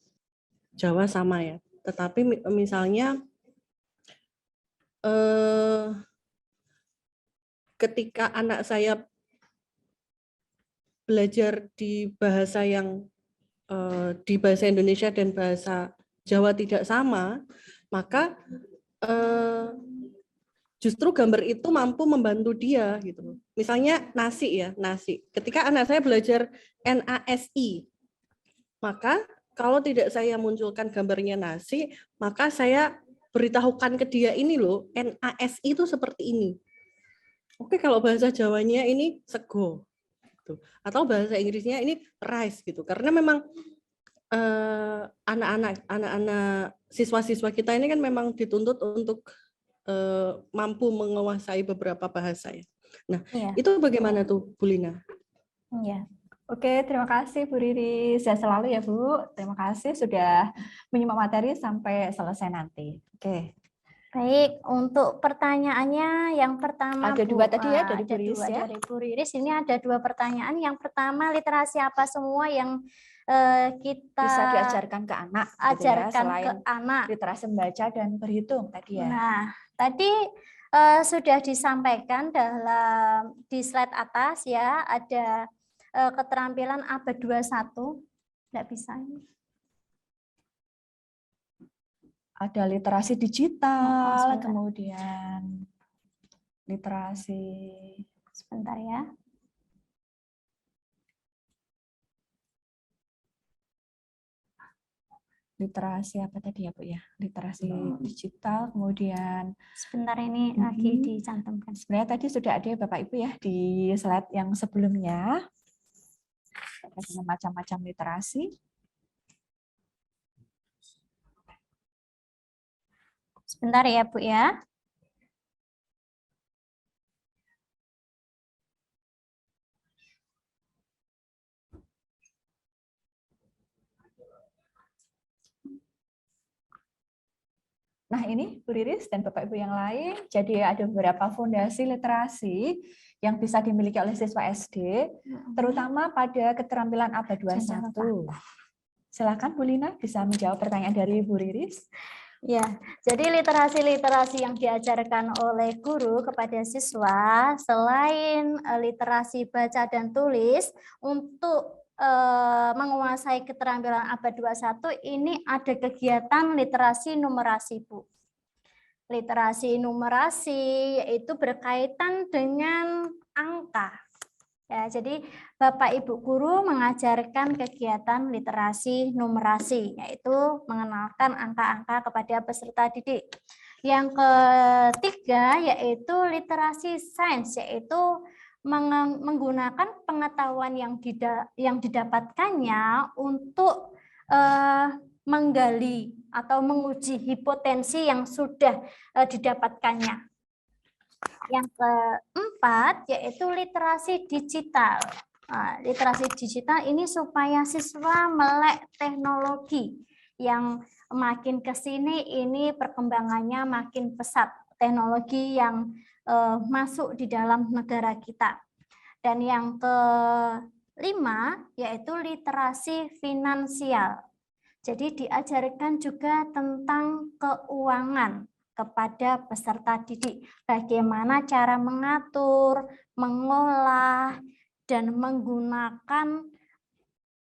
Jawa sama ya. Tetapi misalnya ketika anak saya belajar di bahasa yang di bahasa Indonesia dan bahasa Jawa tidak sama, maka justru gambar itu mampu membantu dia gitu. Misalnya nasi ya, nasi. Ketika anak saya belajar NASI, maka kalau tidak saya munculkan gambarnya nasi, maka saya beritahukan ke dia ini loh, NASI itu seperti ini. Oke, kalau bahasa Jawanya ini sego. Gitu. Atau bahasa Inggrisnya ini rice gitu. Karena memang anak-anak siswa-siswa kita ini kan memang dituntut untuk mampu menguasai beberapa bahasa ya. Nah, Iya. itu bagaimana tuh, Bu Lina? Iya. Oke, terima kasih Bu Riri. Sehat selalu ya Bu. Terima kasih sudah menyimak materi sampai selesai nanti. Oke. Baik, untuk pertanyaannya yang pertama Ada Bu, dua tadi ya dari Bu ada Riris dua ya. dari Bu Riris. Ini ada dua pertanyaan. Yang pertama, literasi apa semua yang kita Bisa diajarkan ke anak gitu ya, ajarkan ke selain anak? literasi membaca dan berhitung tadi ya. Nah, tadi sudah disampaikan di slide atas ya, ada keterampilan abad 21. Nggak bisa ini. Ada literasi digital, sebentar. kemudian literasi Sebentar ya. literasi apa tadi ya Bu ya? Literasi digital, kemudian Sebentar ini lagi dicantumkan. sebenarnya tadi sudah ada ya Bapak Ibu ya di slide yang sebelumnya. Ada macam-macam literasi. Sebentar ya Bu ya. Nah ini Bu Riris dan Bapak Ibu yang lain, jadi ada beberapa fondasi literasi yang bisa dimiliki oleh siswa SD, terutama pada keterampilan abad 21. Silakan Bu Lina bisa menjawab pertanyaan dari Bu Riris. Ya, jadi literasi-literasi yang diajarkan oleh guru kepada siswa selain literasi baca dan tulis untuk menguasai keterampilan abad 21 ini ada kegiatan literasi numerasi Bu. Literasi numerasi yaitu berkaitan dengan angka. Ya, jadi Bapak Ibu guru mengajarkan kegiatan literasi numerasi, yaitu mengenalkan angka-angka kepada peserta didik. Yang ketiga yaitu literasi sains, yaitu menggunakan pengetahuan yang didapatkannya untuk menggali atau menguji hipotensi yang sudah didapatkannya. Yang keempat yaitu literasi digital. Nah, literasi digital ini supaya siswa melek teknologi yang makin ke sini ini perkembangannya makin pesat, teknologi yang masuk di dalam negara kita. Dan yang kelima yaitu literasi finansial. Jadi diajarkan juga tentang keuangan kepada peserta didik, bagaimana cara mengatur, mengolah, dan menggunakan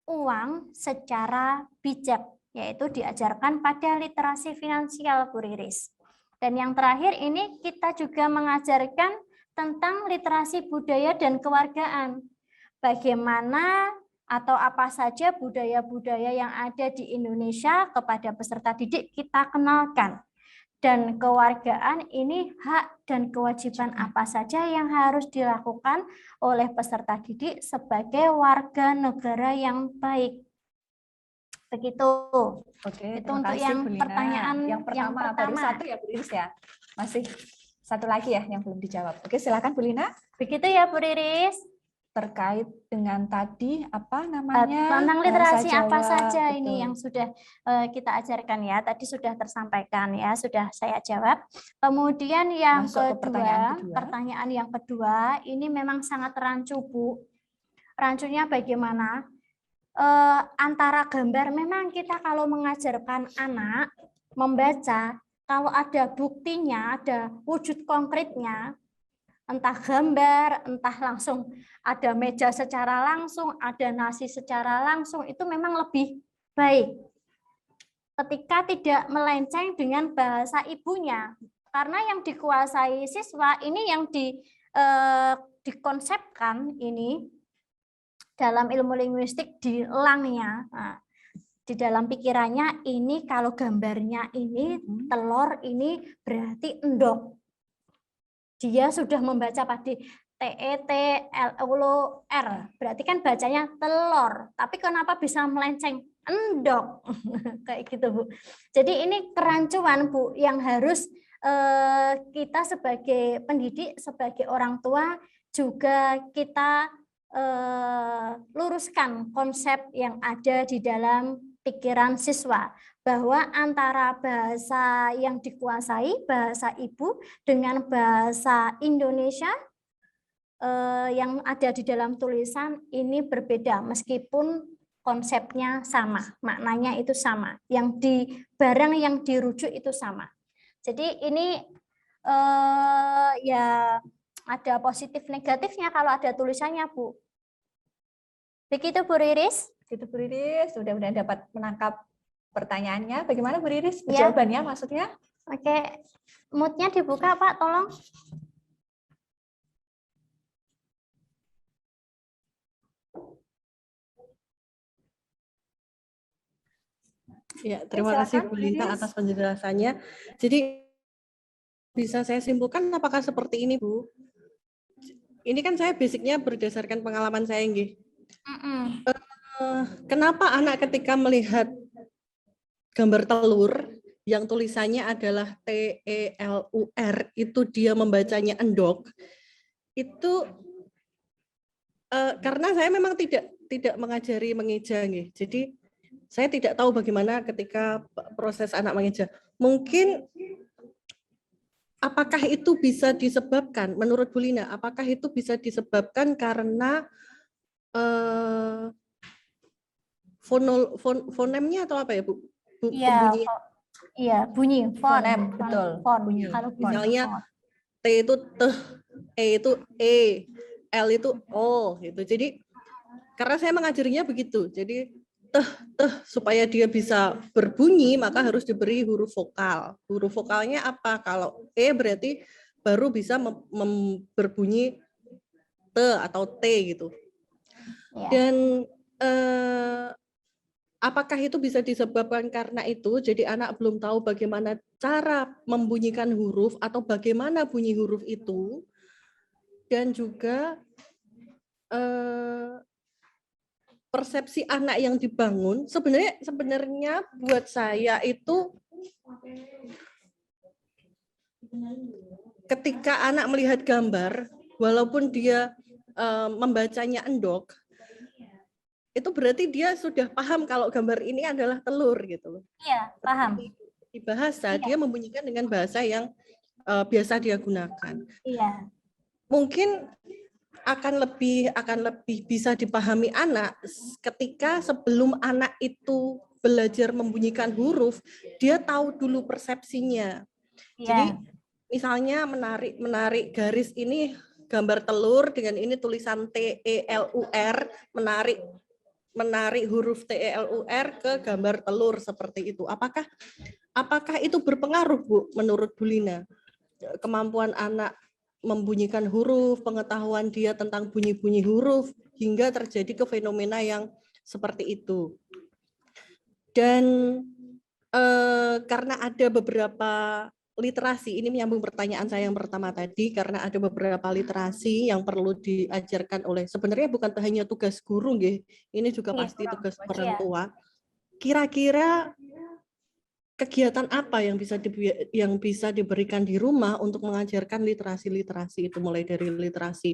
uang secara bijak, yaitu diajarkan pada literasi finansial Bu Riris. Dan yang terakhir ini kita juga mengajarkan tentang literasi budaya dan kewargaan, bagaimana atau apa saja budaya-budaya yang ada di Indonesia kepada peserta didik kita kenalkan. Dan kewargaan ini hak dan kewajiban apa saja yang harus dilakukan oleh peserta didik sebagai warga negara yang baik. Begitu. Oke, itu terima untuk kasih, yang Bu Lina. pertanyaan yang pertama baru satu ya Bu Riris ya. Masih satu lagi ya yang belum dijawab. Oke, silakan Bu Lina. Begitu ya Bu Riris. Terkait dengan tadi apa namanya tentang literasi bahasa apa Jawa, saja betul. ini yang sudah kita ajarkan ya, tadi sudah tersampaikan ya, sudah saya jawab. Kemudian yang Masuk ke pertanyaan yang kedua ini memang sangat rancu Bu. Rancunya bagaimana? Antara gambar, memang kita kalau mengajarkan anak membaca, kalau ada buktinya, ada wujud konkretnya, entah gambar, entah langsung ada meja secara langsung, ada nasi secara langsung, itu memang lebih baik. Ketika tidak melenceng dengan bahasa ibunya. Karena yang dikuasai siswa ini yang dikonsepkan ini dalam ilmu linguistik di elangnya. Nah, di dalam pikirannya ini kalau gambarnya ini telur ini berarti endok. Dia sudah membaca pada TETLOR, berarti kan bacanya telur. Tapi kenapa bisa melenceng? endok. Kayak gitu, Bu. Jadi ini kerancuan, Bu, yang harus kita sebagai pendidik, sebagai orang tua juga kita luruskan konsep yang ada di dalam pikiran siswa, bahwa antara bahasa yang dikuasai, bahasa ibu, dengan bahasa Indonesia yang ada di dalam tulisan ini berbeda, meskipun konsepnya sama, maknanya itu sama, barang yang dirujuk itu sama. Jadi ini ya ada positif negatifnya kalau ada tulisannya, Bu. Begitu, Bu Riris? Itu Bu Riris, mudah-mudahan dapat menangkap pertanyaannya. Bagaimana Bu Riris? Ya. Jawabannya maksudnya? Oke, mood-nya dibuka, Pak, tolong. Ya, terima kasih Bu Lina atas penjelasannya. Jadi bisa saya simpulkan apakah seperti ini, Bu? Ini kan saya basicnya berdasarkan pengalaman saya, nggih. Kenapa anak ketika melihat gambar telur yang tulisannya adalah TELUR itu dia membacanya endok? Itu karena saya memang tidak mengajari mengeja, nggih. Jadi saya tidak tahu bagaimana ketika proses anak mengeja. Mungkin apakah itu bisa disebabkan, menurut Bu Lina, apakah itu bisa disebabkan karena fonemnya atau apa ya, Bu? Iya, iya, bunyi, Fonem, betul. Bunyi. Kalau bunyi, misalnya T itu teh, E itu E, L itu O, gitu. Jadi karena saya mengajarinya begitu, jadi teh supaya dia bisa berbunyi maka harus diberi huruf vokal. Huruf vokalnya apa? Kalau E berarti baru bisa berbunyi T atau T gitu. ya. Dan apakah itu bisa disebabkan karena itu? Jadi anak belum tahu bagaimana cara membunyikan huruf atau bagaimana bunyi huruf itu. Dan juga persepsi anak yang dibangun sebenarnya buat saya itu ketika anak melihat gambar walaupun dia membacanya endok itu berarti dia sudah paham kalau gambar ini adalah telur gitu. Iya, paham. Di bahasa dia membunyikan dengan bahasa yang biasa dia gunakan. Iya. Mungkin akan lebih bisa dipahami anak ketika sebelum anak itu belajar membunyikan huruf, dia tahu dulu persepsinya. Ya. Jadi misalnya menarik garis ini gambar telur dengan ini tulisan TELUR, menarik huruf TELUR ke gambar telur seperti itu. Apakah itu berpengaruh, Bu, menurut Bu Lina? Kemampuan anak membunyikan huruf, pengetahuan dia tentang bunyi-bunyi huruf, hingga terjadi ke fenomena yang seperti itu. Dan karena ada beberapa literasi, ini menyambung pertanyaan saya yang pertama tadi, karena ada beberapa literasi yang perlu diajarkan oleh, sebenarnya bukan hanya tugas guru, nggih, ini juga pasti tugas orang tua. Kira-kira kegiatan apa yang bisa diberikan di rumah untuk mengajarkan literasi-literasi itu, mulai dari literasi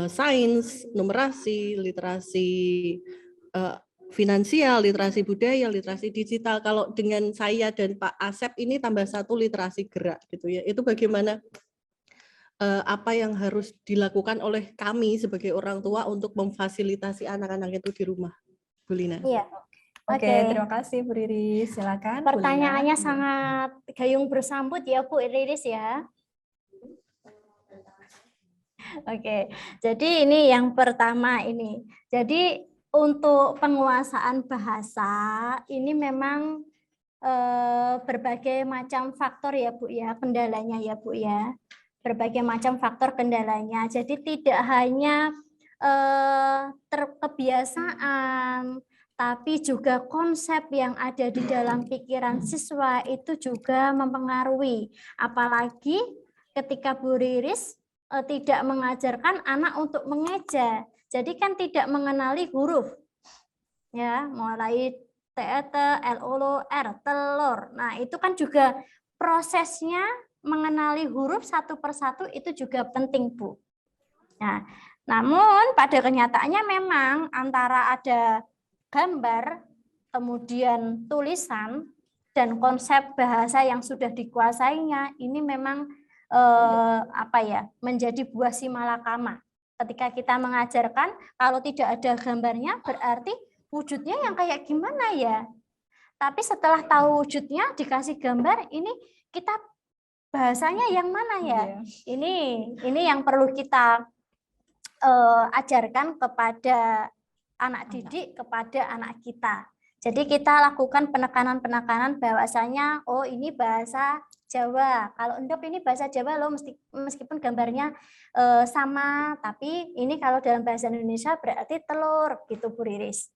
sains, numerasi, literasi finansial, literasi budaya, literasi digital. Kalau dengan saya dan Pak Asep ini tambah satu literasi gerak gitu ya. Itu bagaimana apa yang harus dilakukan oleh kami sebagai orang tua untuk memfasilitasi anak-anak itu di rumah, Bu Lina? Iya. Oke, terima kasih Bu Riris. Silakan. Pertanyaannya sangat gayung bersambut ya Bu Riris ya. Oke, jadi ini yang pertama ini. Jadi untuk penguasaan bahasa ini memang berbagai macam faktor ya Bu ya, kendalanya ya Bu ya. Berbagai macam faktor kendalanya. Jadi tidak hanya kebiasaan, tapi juga konsep yang ada di dalam pikiran siswa itu juga mempengaruhi. Apalagi ketika Bu Riris tidak mengajarkan anak untuk mengeja, jadi kan tidak mengenali huruf. ya, mulai TET, LOLO, R, telur. Nah, itu kan juga prosesnya mengenali huruf satu persatu itu juga penting, Bu. Nah, namun pada kenyataannya memang antara ada gambar, kemudian tulisan, dan konsep bahasa yang sudah dikuasainya, ini memang menjadi buah si malakama. Ketika kita mengajarkan, kalau tidak ada gambarnya, berarti wujudnya yang kayak gimana ya? Tapi setelah tahu wujudnya, dikasih gambar, ini kita bahasanya yang mana ya? Ini yang perlu kita ajarkan kepada anak didik, kepada anak kita. Jadi kita lakukan penekanan-penekanan bahwasanya, oh ini bahasa Jawa. Kalau endop ini bahasa Jawa loh, meskipun gambarnya sama, tapi ini kalau dalam bahasa Indonesia berarti telur, gitu Bu Riris.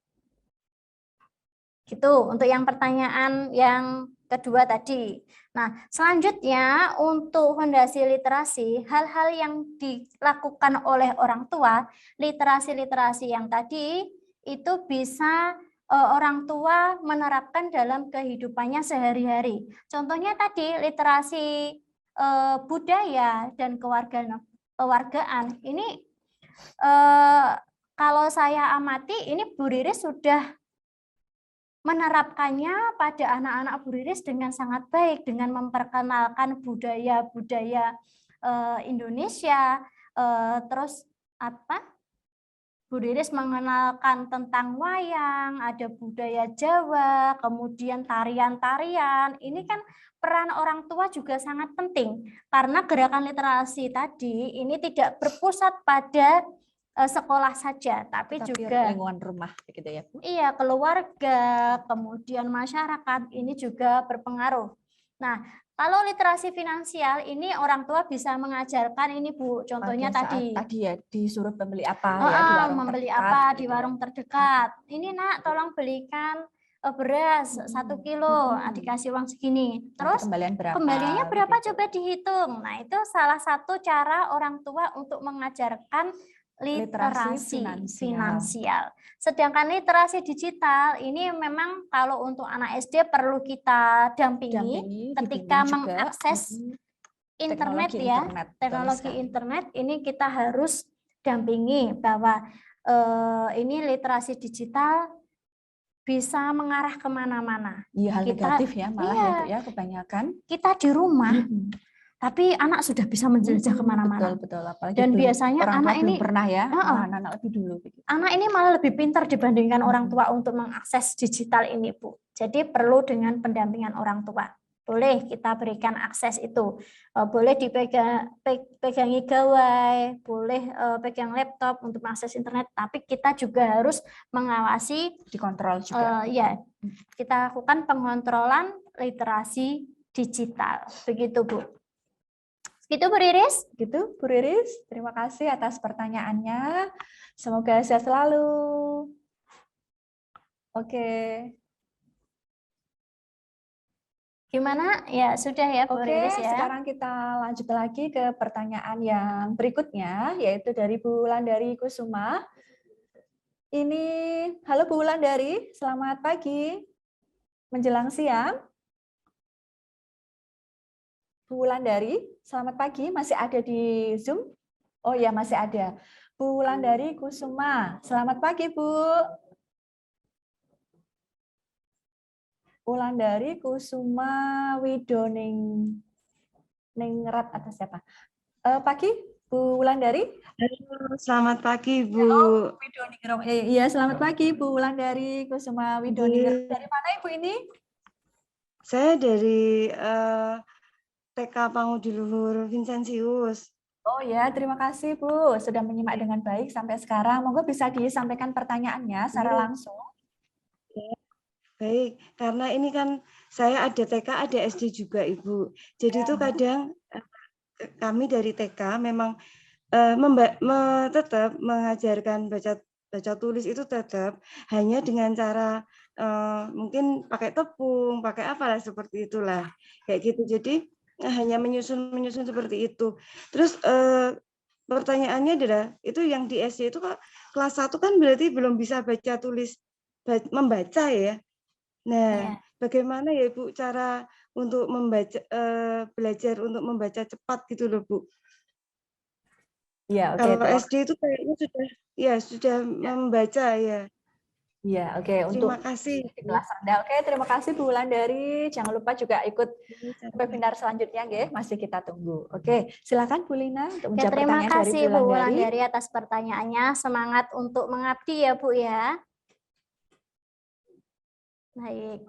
Gitu untuk yang pertanyaan yang kedua tadi. Nah, selanjutnya untuk fondasi literasi, hal-hal yang dilakukan oleh orang tua, literasi-literasi yang tadi itu bisa orang tua menerapkan dalam kehidupannya sehari-hari. Contohnya tadi literasi budaya dan kewargaan. Ini kalau saya amati, ini Bu Riris sudah menerapkannya pada anak-anak Bu Riris dengan sangat baik, dengan memperkenalkan budaya-budaya Indonesia, terus Bu Riris mengenalkan tentang wayang, ada budaya Jawa, kemudian tarian-tarian. Ini kan peran orang tua juga sangat penting, karena gerakan literasi tadi ini tidak berpusat pada sekolah saja, tapi juga lingkungan rumah, begitu ya Bu? Iya, keluarga, kemudian masyarakat ini juga berpengaruh. Nah, kalau literasi finansial ini orang tua bisa mengajarkan ini Bu, contohnya tadi ya disuruh membeli apa ya di warung membeli terdekat, apa gitu di ya. warung terdekat. Ini Nak, tolong belikan beras 1 kilo, dikasih uang segini. Terus kembaliannya berapa gitu. coba dihitung. Nah, itu salah satu cara orang tua untuk mengajarkan literasi finansial. Sedangkan literasi digital ini memang kalau untuk anak SD perlu kita dampingi ketika mengakses internet ya, teknologi internet ini kita harus dampingi bahwa ini literasi digital bisa mengarah kemana-mana. Iya, hal negatif ya malah ya Bu ya kebanyakan. Kita di rumah. Tapi anak sudah bisa menjelajah kemana-mana. Betul. Apalagi dan biasanya orang anak tua ini belum pernah ya, anak-anak lebih dulu. Begitu. Anak ini malah lebih pintar dibandingkan orang tua untuk mengakses digital ini, Bu. Jadi perlu dengan pendampingan orang tua. Boleh kita berikan akses itu. Boleh dipegangi gawai, boleh pegang laptop untuk mengakses internet, tapi kita juga harus mengawasi, dikontrol juga. Ya, kita lakukan pengontrolan literasi digital. Begitu, Bu. Gitu Bu Riris? Gitu Bu Riris, terima kasih atas pertanyaannya. Semoga sehat selalu. Oke. Gimana? Ya sudah ya Bu Riris ya. Sekarang kita lanjut lagi ke pertanyaan yang berikutnya, yaitu dari Bu Wulandari Kusuma. Ini, halo Bu Wulandari, selamat pagi. Menjelang siang. Bu Wulandari, selamat pagi. Masih ada di Zoom? Oh ya, masih ada. Bu Wulandari Kusuma, selamat pagi Bu. Wulandari Kusuma Widoningrat atau siapa? Pagi Bu Wulandari. Halo, selamat pagi Bu. Oh, Widoningrat. Iya, selamat pagi Bu Wulandari Kusuma Widoningrat. Dari mana Ibu ini? Saya dari TK Pangudiluhur Vincentius. Oh ya, terima kasih Bu sudah menyimak dengan baik sampai sekarang. Monggo bisa disampaikan pertanyaannya secara langsung. Baik, karena ini kan saya ada TK, ada SD juga Ibu. Jadi itu kadang kami dari TK memang tetap mengajarkan baca tulis itu tetap hanya dengan cara mungkin pakai tepung, pakai apalah seperti itulah. Kayak gitu. Jadi hanya menyusun seperti itu. Terus pertanyaannya adalah itu yang di SD itu kelas 1 kan berarti belum bisa baca tulis membaca ya. Nah, Iya. bagaimana ya Bu cara untuk membaca belajar untuk membaca cepat gitu loh Bu? Ya, oke. Kalau SD itu kayaknya sudah membaca ya. Ya, oke. Untuk Terima kasih. di kelas rendah. Oke, terima kasih Bu Wulandari. Jangan lupa juga ikut webinar selanjutnya, nggih. Masih kita tunggu. Oke, silakan Bu Lina untuk Oke, menjawab terima pertanyaan dari kasih Bu Bu Wulandari. Wulandari atas pertanyaannya. Semangat untuk mengabdi ya Bu ya. Baik.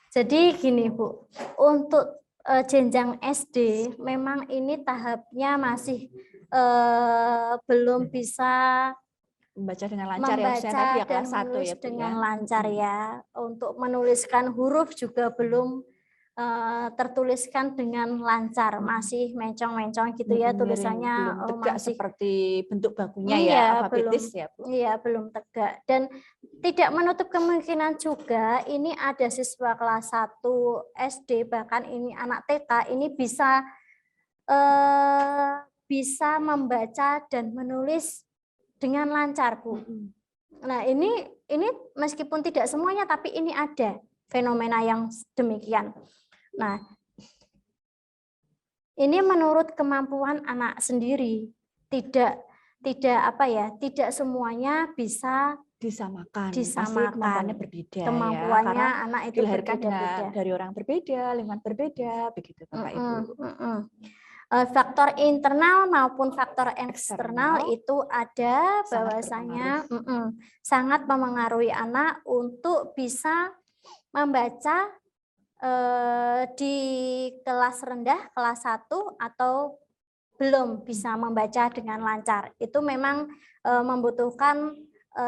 Jadi gini Bu, untuk jenjang SD memang ini tahapnya masih belum bisa Membaca dengan lancar ya, maksudnya membaca tadi ya dan kelas 1 menulis ya Bu dengan ya. lancar ya. Untuk menuliskan huruf juga belum tertuliskan dengan lancar, masih mencong-mencong gitu ya tulisannya, belum tegak masih seperti bentuk bakunya ya, iya, alfabetis ya Bu. Iya, belum tegak. Dan tidak menutup kemungkinan juga ini ada siswa kelas 1 SD, bahkan ini anak TK, ini bisa membaca dan menulis dengan lancar, Bu. Nah, ini meskipun tidak semuanya, tapi ini ada fenomena yang demikian. Nah, ini menurut kemampuan anak sendiri, tidak semuanya bisa disamakan. Pasti disamakan. kemampuannya berbeda Kemampuannya ya, karena anak itu dilahirkan berbeda-beda. dari orang berbeda, lingkungan berbeda, begitu Bapak Ibu. Faktor internal maupun faktor eksternal itu ada, Sangat bahwasanya sangat memengaruhi anak untuk bisa membaca di kelas rendah, kelas 1 atau belum bisa membaca dengan lancar. Itu memang membutuhkan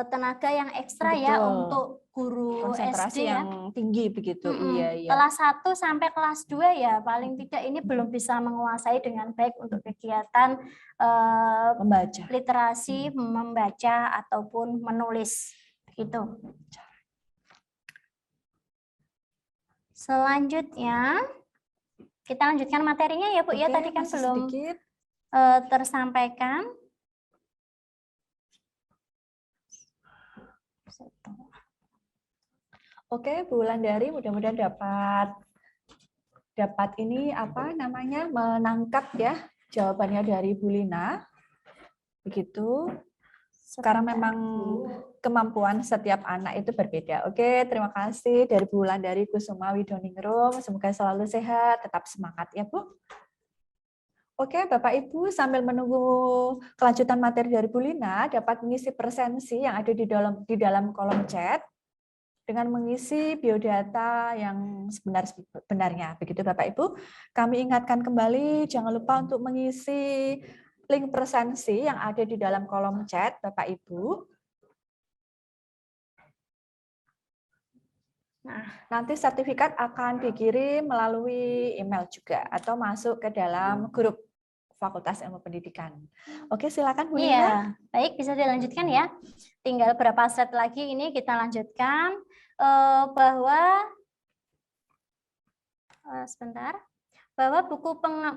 tenaga yang ekstra ya untuk guru konsentrasi SD ya. yang tinggi begitu. Iya. Kelas 1 sampai kelas 2 ya paling tidak ini belum bisa menguasai dengan baik untuk kegiatan membaca, literasi, membaca ataupun menulis gitu. Selanjutnya kita lanjutkan materinya ya Bu. Ya tadi kan belum tersampaikan. Oke, Bu Wulandari, mudah-mudahan dapat ini menangkap ya jawabannya dari Bu Lina. Begitu. Karena memang kemampuan setiap anak itu berbeda. Oke, terima kasih dari Bu Wulandari Kusuma Widoningrum. Semoga selalu sehat, tetap semangat ya Bu. Oke, Bapak Ibu, sambil menunggu kelanjutan materi dari Bu Lina, dapat mengisi presensi yang ada di dalam kolom chat dengan mengisi biodata yang sebenarnya. Begitu Bapak Ibu. Kami ingatkan kembali, jangan lupa untuk mengisi link presensi yang ada di dalam kolom chat, Bapak Ibu. Nah, nanti sertifikat akan dikirim melalui email juga atau masuk ke dalam grup Fakultas Ilmu Pendidikan. Oke, silakan Bu Lina. Iya, baik bisa dilanjutkan ya. Tinggal berapa slide lagi ini kita lanjutkan bahwa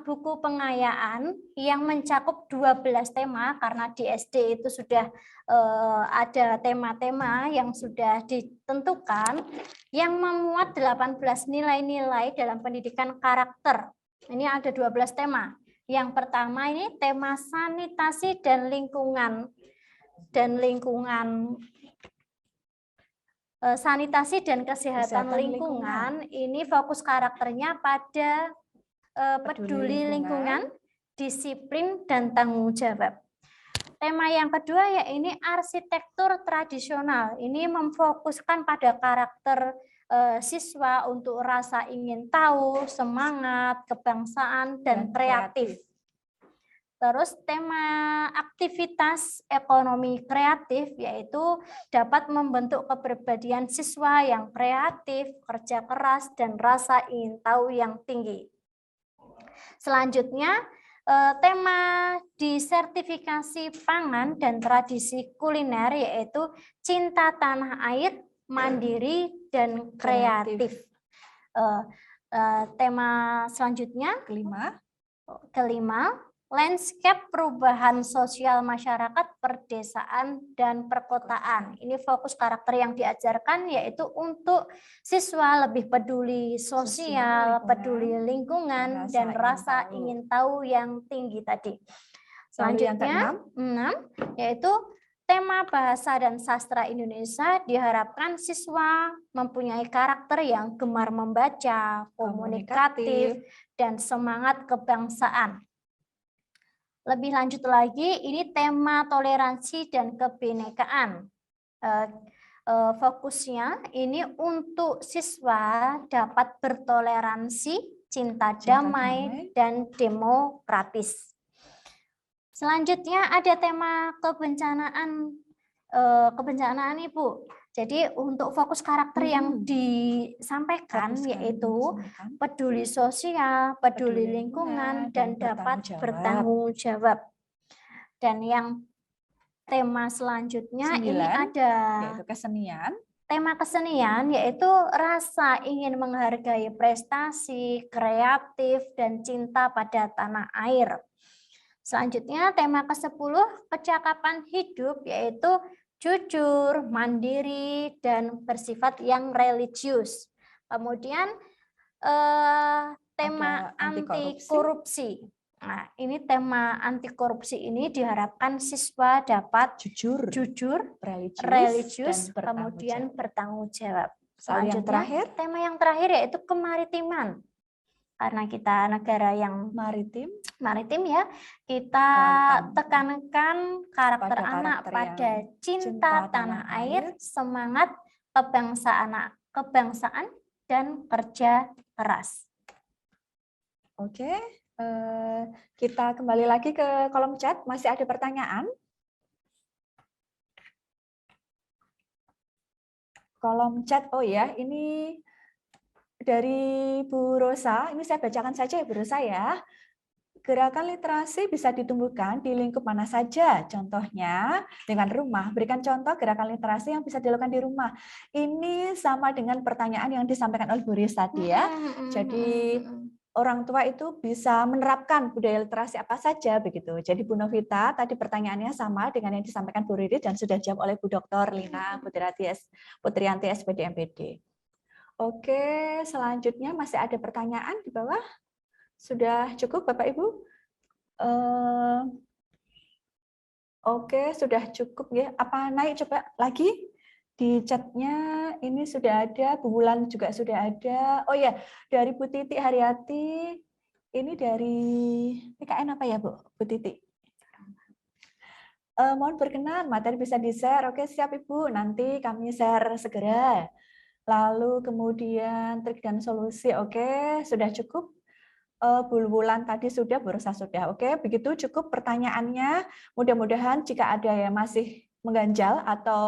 buku pengayaan yang mencakup 12 tema, karena di SD itu sudah ada tema-tema yang sudah ditentukan, yang memuat 18 nilai-nilai dalam pendidikan karakter. Ini ada 12 tema. Yang pertama ini tema sanitasi dan lingkungan. Sanitasi dan kesehatan lingkungan, ini fokus karakternya pada peduli lingkungan, disiplin, dan tanggung jawab. Tema yang kedua ya ini arsitektur tradisional. Ini memfokuskan pada karakter siswa untuk rasa ingin tahu, semangat, kebangsaan, dan kreatif. Terus tema aktivitas ekonomi kreatif yaitu dapat membentuk kepribadian siswa yang kreatif, kerja keras, dan rasa ingin tahu yang tinggi. Selanjutnya, tema disertifikasi pangan dan tradisi kuliner yaitu cinta tanah air, mandiri, dan kreatif. Tema selanjutnya kelima, landscape perubahan sosial masyarakat perdesaan dan perkotaan. Ini fokus karakter yang diajarkan yaitu untuk siswa lebih peduli sosial, peduli lingkungan, dan rasa ingin tahu yang tinggi tadi. Selanjutnya, 6, yaitu tema bahasa dan sastra Indonesia diharapkan siswa mempunyai karakter yang gemar membaca, komunikatif, dan semangat kebangsaan. Lebih lanjut lagi, ini tema toleransi dan kebinekaan. Fokusnya ini untuk siswa dapat bertoleransi, cinta damai, dan demokratis. Selanjutnya ada tema kebencanaan, Ibu. Jadi untuk fokus karakter yang disampaikan yaitu peduli sosial, peduli lingkungan, dan dapat bertanggung jawab. Dan yang tema selanjutnya 9, ini ada yaitu kesenian. Tema kesenian yaitu rasa ingin menghargai prestasi, kreatif, dan cinta pada tanah air. Selanjutnya tema ke-10 kecakapan hidup yaitu jujur, mandiri, dan bersifat yang religius. Kemudian tema anti korupsi. Nah, ini tema anti korupsi ini diharapkan siswa dapat jujur, religius, kemudian bertanggung jawab. Selanjutnya, tema yang terakhir yaitu kemaritiman. Karena kita negara yang maritim ya, kita tekankan karakter anak pada cinta tanah air, semangat kebangsaan dan kerja keras. Oke, kita kembali lagi ke kolom chat. Masih ada pertanyaan? Kolom chat, oh ya, ini dari Bu Rosa, ini saya bacakan saja ya Bu Rosa ya. Gerakan literasi bisa ditumbuhkan di lingkup mana saja. Contohnya dengan rumah. Berikan contoh gerakan literasi yang bisa dilakukan di rumah. Ini sama dengan pertanyaan yang disampaikan oleh Bu Riz tadi ya. Jadi orang tua itu bisa menerapkan budaya literasi apa saja begitu. Jadi Bu Novita tadi pertanyaannya sama dengan yang disampaikan Bu Riris dan sudah dijawab oleh Bu Dr. Lina Putrianti SPD MPD. Oke, selanjutnya masih ada pertanyaan di bawah. Sudah cukup Bapak Ibu? Oke, sudah cukup ya. Apa naik coba lagi? Di chatnya ini sudah ada, Bu Wulan juga sudah ada. Oh ya, dari Bu Titi Haryati, ini dari PKN apa ya Bu Titi? Mohon berkenan, materi bisa di-share. Oke, siap Ibu, nanti kami share segera. Lalu kemudian trik dan solusi, oke, sudah cukup. Bu Wulan tadi sudah, Bu Rosa sudah. Oke, begitu cukup pertanyaannya. Mudah-mudahan jika ada yang masih mengganjal atau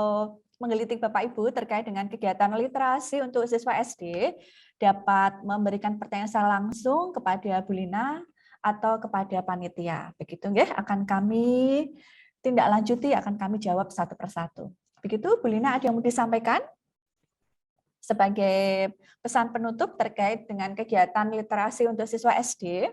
menggelitik Bapak Ibu terkait dengan kegiatan literasi untuk siswa SD, dapat memberikan pertanyaan secara langsung kepada Bu Lina atau kepada panitia. Begitu ya, akan kami tindak lanjuti, akan kami jawab satu persatu. Begitu, Bu Lina ada yang mau disampaikan? Sebagai pesan penutup terkait dengan kegiatan literasi untuk siswa SD,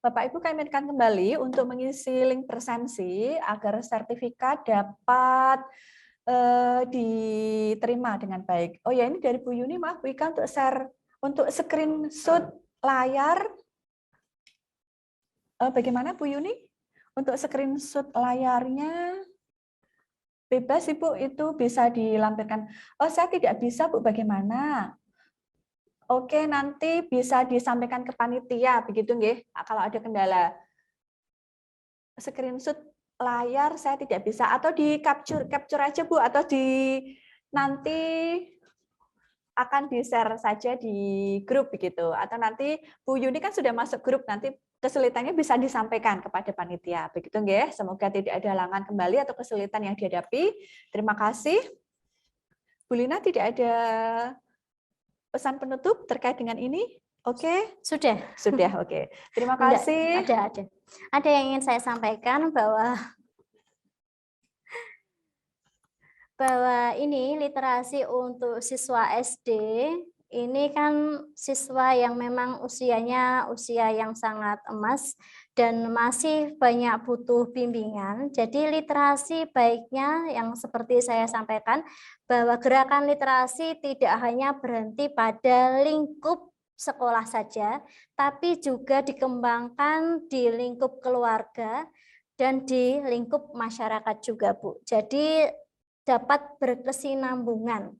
Bapak Ibu kami ingatkan kembali untuk mengisi link presensi agar sertifikat dapat diterima dengan baik. Oh ya, ini dari Bu Yuni, maaf Bu Ika untuk share, untuk screenshot layar. Bagaimana Bu Yuni? Untuk screenshot layarnya bebas Ibu, itu bisa dilampirkan. Oh, saya tidak bisa Bu, bagaimana? Oke, nanti bisa disampaikan ke panitia, begitu nggih? Kalau ada kendala. Screenshot layar saya tidak bisa, atau di capture aja Bu, atau nanti akan di-share saja di grup begitu. Atau nanti Bu Yuni kan sudah masuk grup, nanti kesulitannya bisa disampaikan kepada panitia. Begitu nggih? Semoga tidak ada halangan kembali atau kesulitan yang dihadapi. Terima kasih. Bu Lina, tidak ada pesan penutup terkait dengan ini? Oke. Sudah, oke. Terima kasih. Ada yang ingin saya sampaikan bahwa ini literasi untuk siswa SD ini kan siswa yang memang usianya usia yang sangat emas dan masih banyak butuh bimbingan. Jadi literasi baiknya yang seperti saya sampaikan bahwa gerakan literasi tidak hanya berhenti pada lingkup sekolah saja, tapi juga dikembangkan di lingkup keluarga dan di lingkup masyarakat juga, Bu. Jadi dapat berkesinambungan.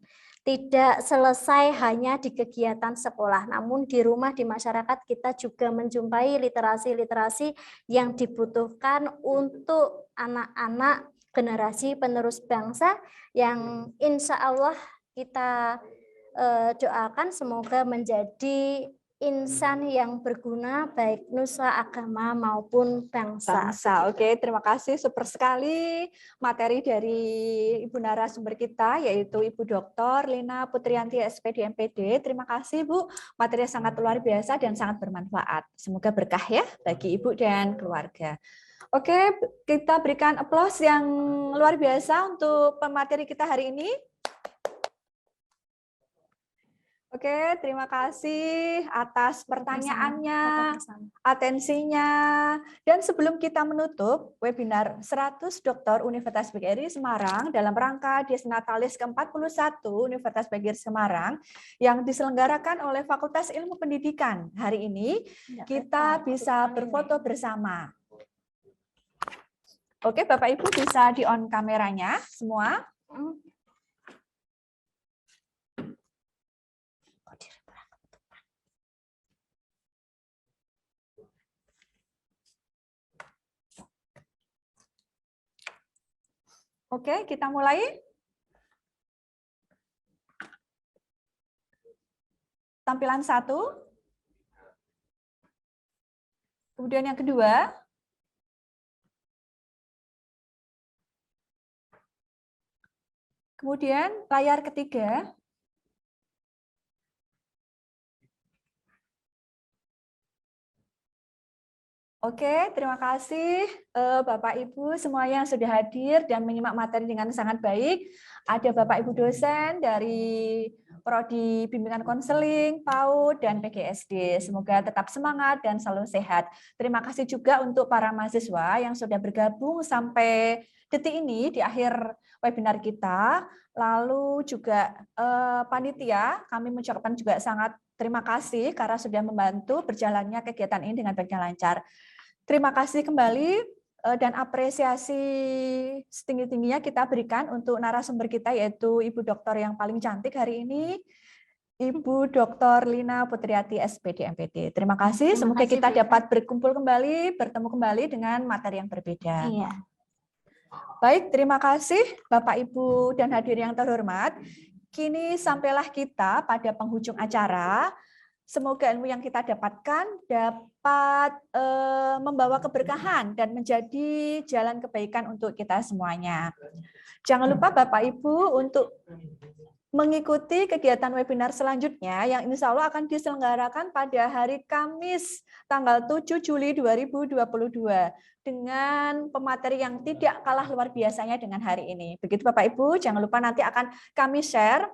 Tidak selesai hanya di kegiatan sekolah, namun di rumah, di masyarakat kita juga menjumpai literasi-literasi yang dibutuhkan untuk anak-anak generasi penerus bangsa yang insya Allah kita doakan semoga menjadi insan yang berguna baik nusa, agama maupun bangsa. Oke, terima kasih. Super sekali materi dari Ibu narasumber kita, yaitu Ibu Dr. Lina Putrianti, SPD MPD. Terima kasih, Bu. Materi sangat luar biasa dan sangat bermanfaat. Semoga berkah ya bagi Ibu dan keluarga. Oke, kita berikan aplaus yang luar biasa untuk pemateri kita hari ini. Oke, terima kasih atas pertanyaannya, atensinya. Dan sebelum kita menutup webinar 100 Doktor Universitas PGRI Semarang dalam rangka Dies Natalis ke-41 Universitas PGRI Semarang yang diselenggarakan oleh Fakultas Ilmu Pendidikan, hari ini kita bisa berfoto bersama. Oke, Bapak Ibu bisa di-on kameranya semua. Oke, kita mulai. Tampilan 1. Kemudian yang kedua. Kemudian layar ketiga. Oke, terima kasih Bapak Ibu semua yang sudah hadir dan menyimak materi dengan sangat baik. Ada Bapak Ibu dosen dari Prodi Bimbingan Konseling, PAUD, dan PGSD. Semoga tetap semangat dan selalu sehat. Terima kasih juga untuk para mahasiswa yang sudah bergabung sampai detik ini di akhir webinar kita. Lalu juga panitia, kami mengucapkan juga sangat terima kasih karena sudah membantu berjalannya kegiatan ini dengan baik dan lancar. Terima kasih kembali dan apresiasi setinggi-tingginya kita berikan untuk narasumber kita yaitu Ibu Doktor yang paling cantik hari ini, Ibu Dr. Lina Putrianti, SPD MPD. Terima kasih, semoga kita dapat berkumpul kembali, bertemu kembali dengan materi yang berbeda. Iya. Baik, terima kasih Bapak, Ibu, dan hadirin yang terhormat. Kini sampailah kita pada penghujung acara. Semoga ilmu yang kita dapatkan dapat membawa keberkahan dan menjadi jalan kebaikan untuk kita semuanya. Jangan lupa Bapak Ibu untuk mengikuti kegiatan webinar selanjutnya yang insya Allah akan diselenggarakan pada hari Kamis tanggal 7 Juli 2022 dengan pemateri yang tidak kalah luar biasanya dengan hari ini. Begitu Bapak Ibu, jangan lupa nanti akan kami share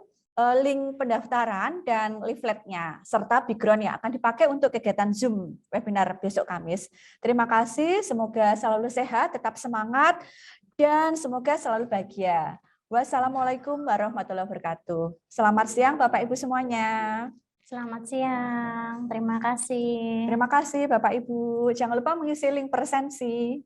link pendaftaran dan leafletnya, serta background yang akan dipakai untuk kegiatan Zoom webinar besok Kamis. Terima kasih, semoga selalu sehat, tetap semangat, dan semoga selalu bahagia. Wassalamualaikum warahmatullahi wabarakatuh. Selamat siang Bapak Ibu semuanya. Selamat siang, terima kasih. Terima kasih Bapak Ibu. Jangan lupa mengisi link presensi.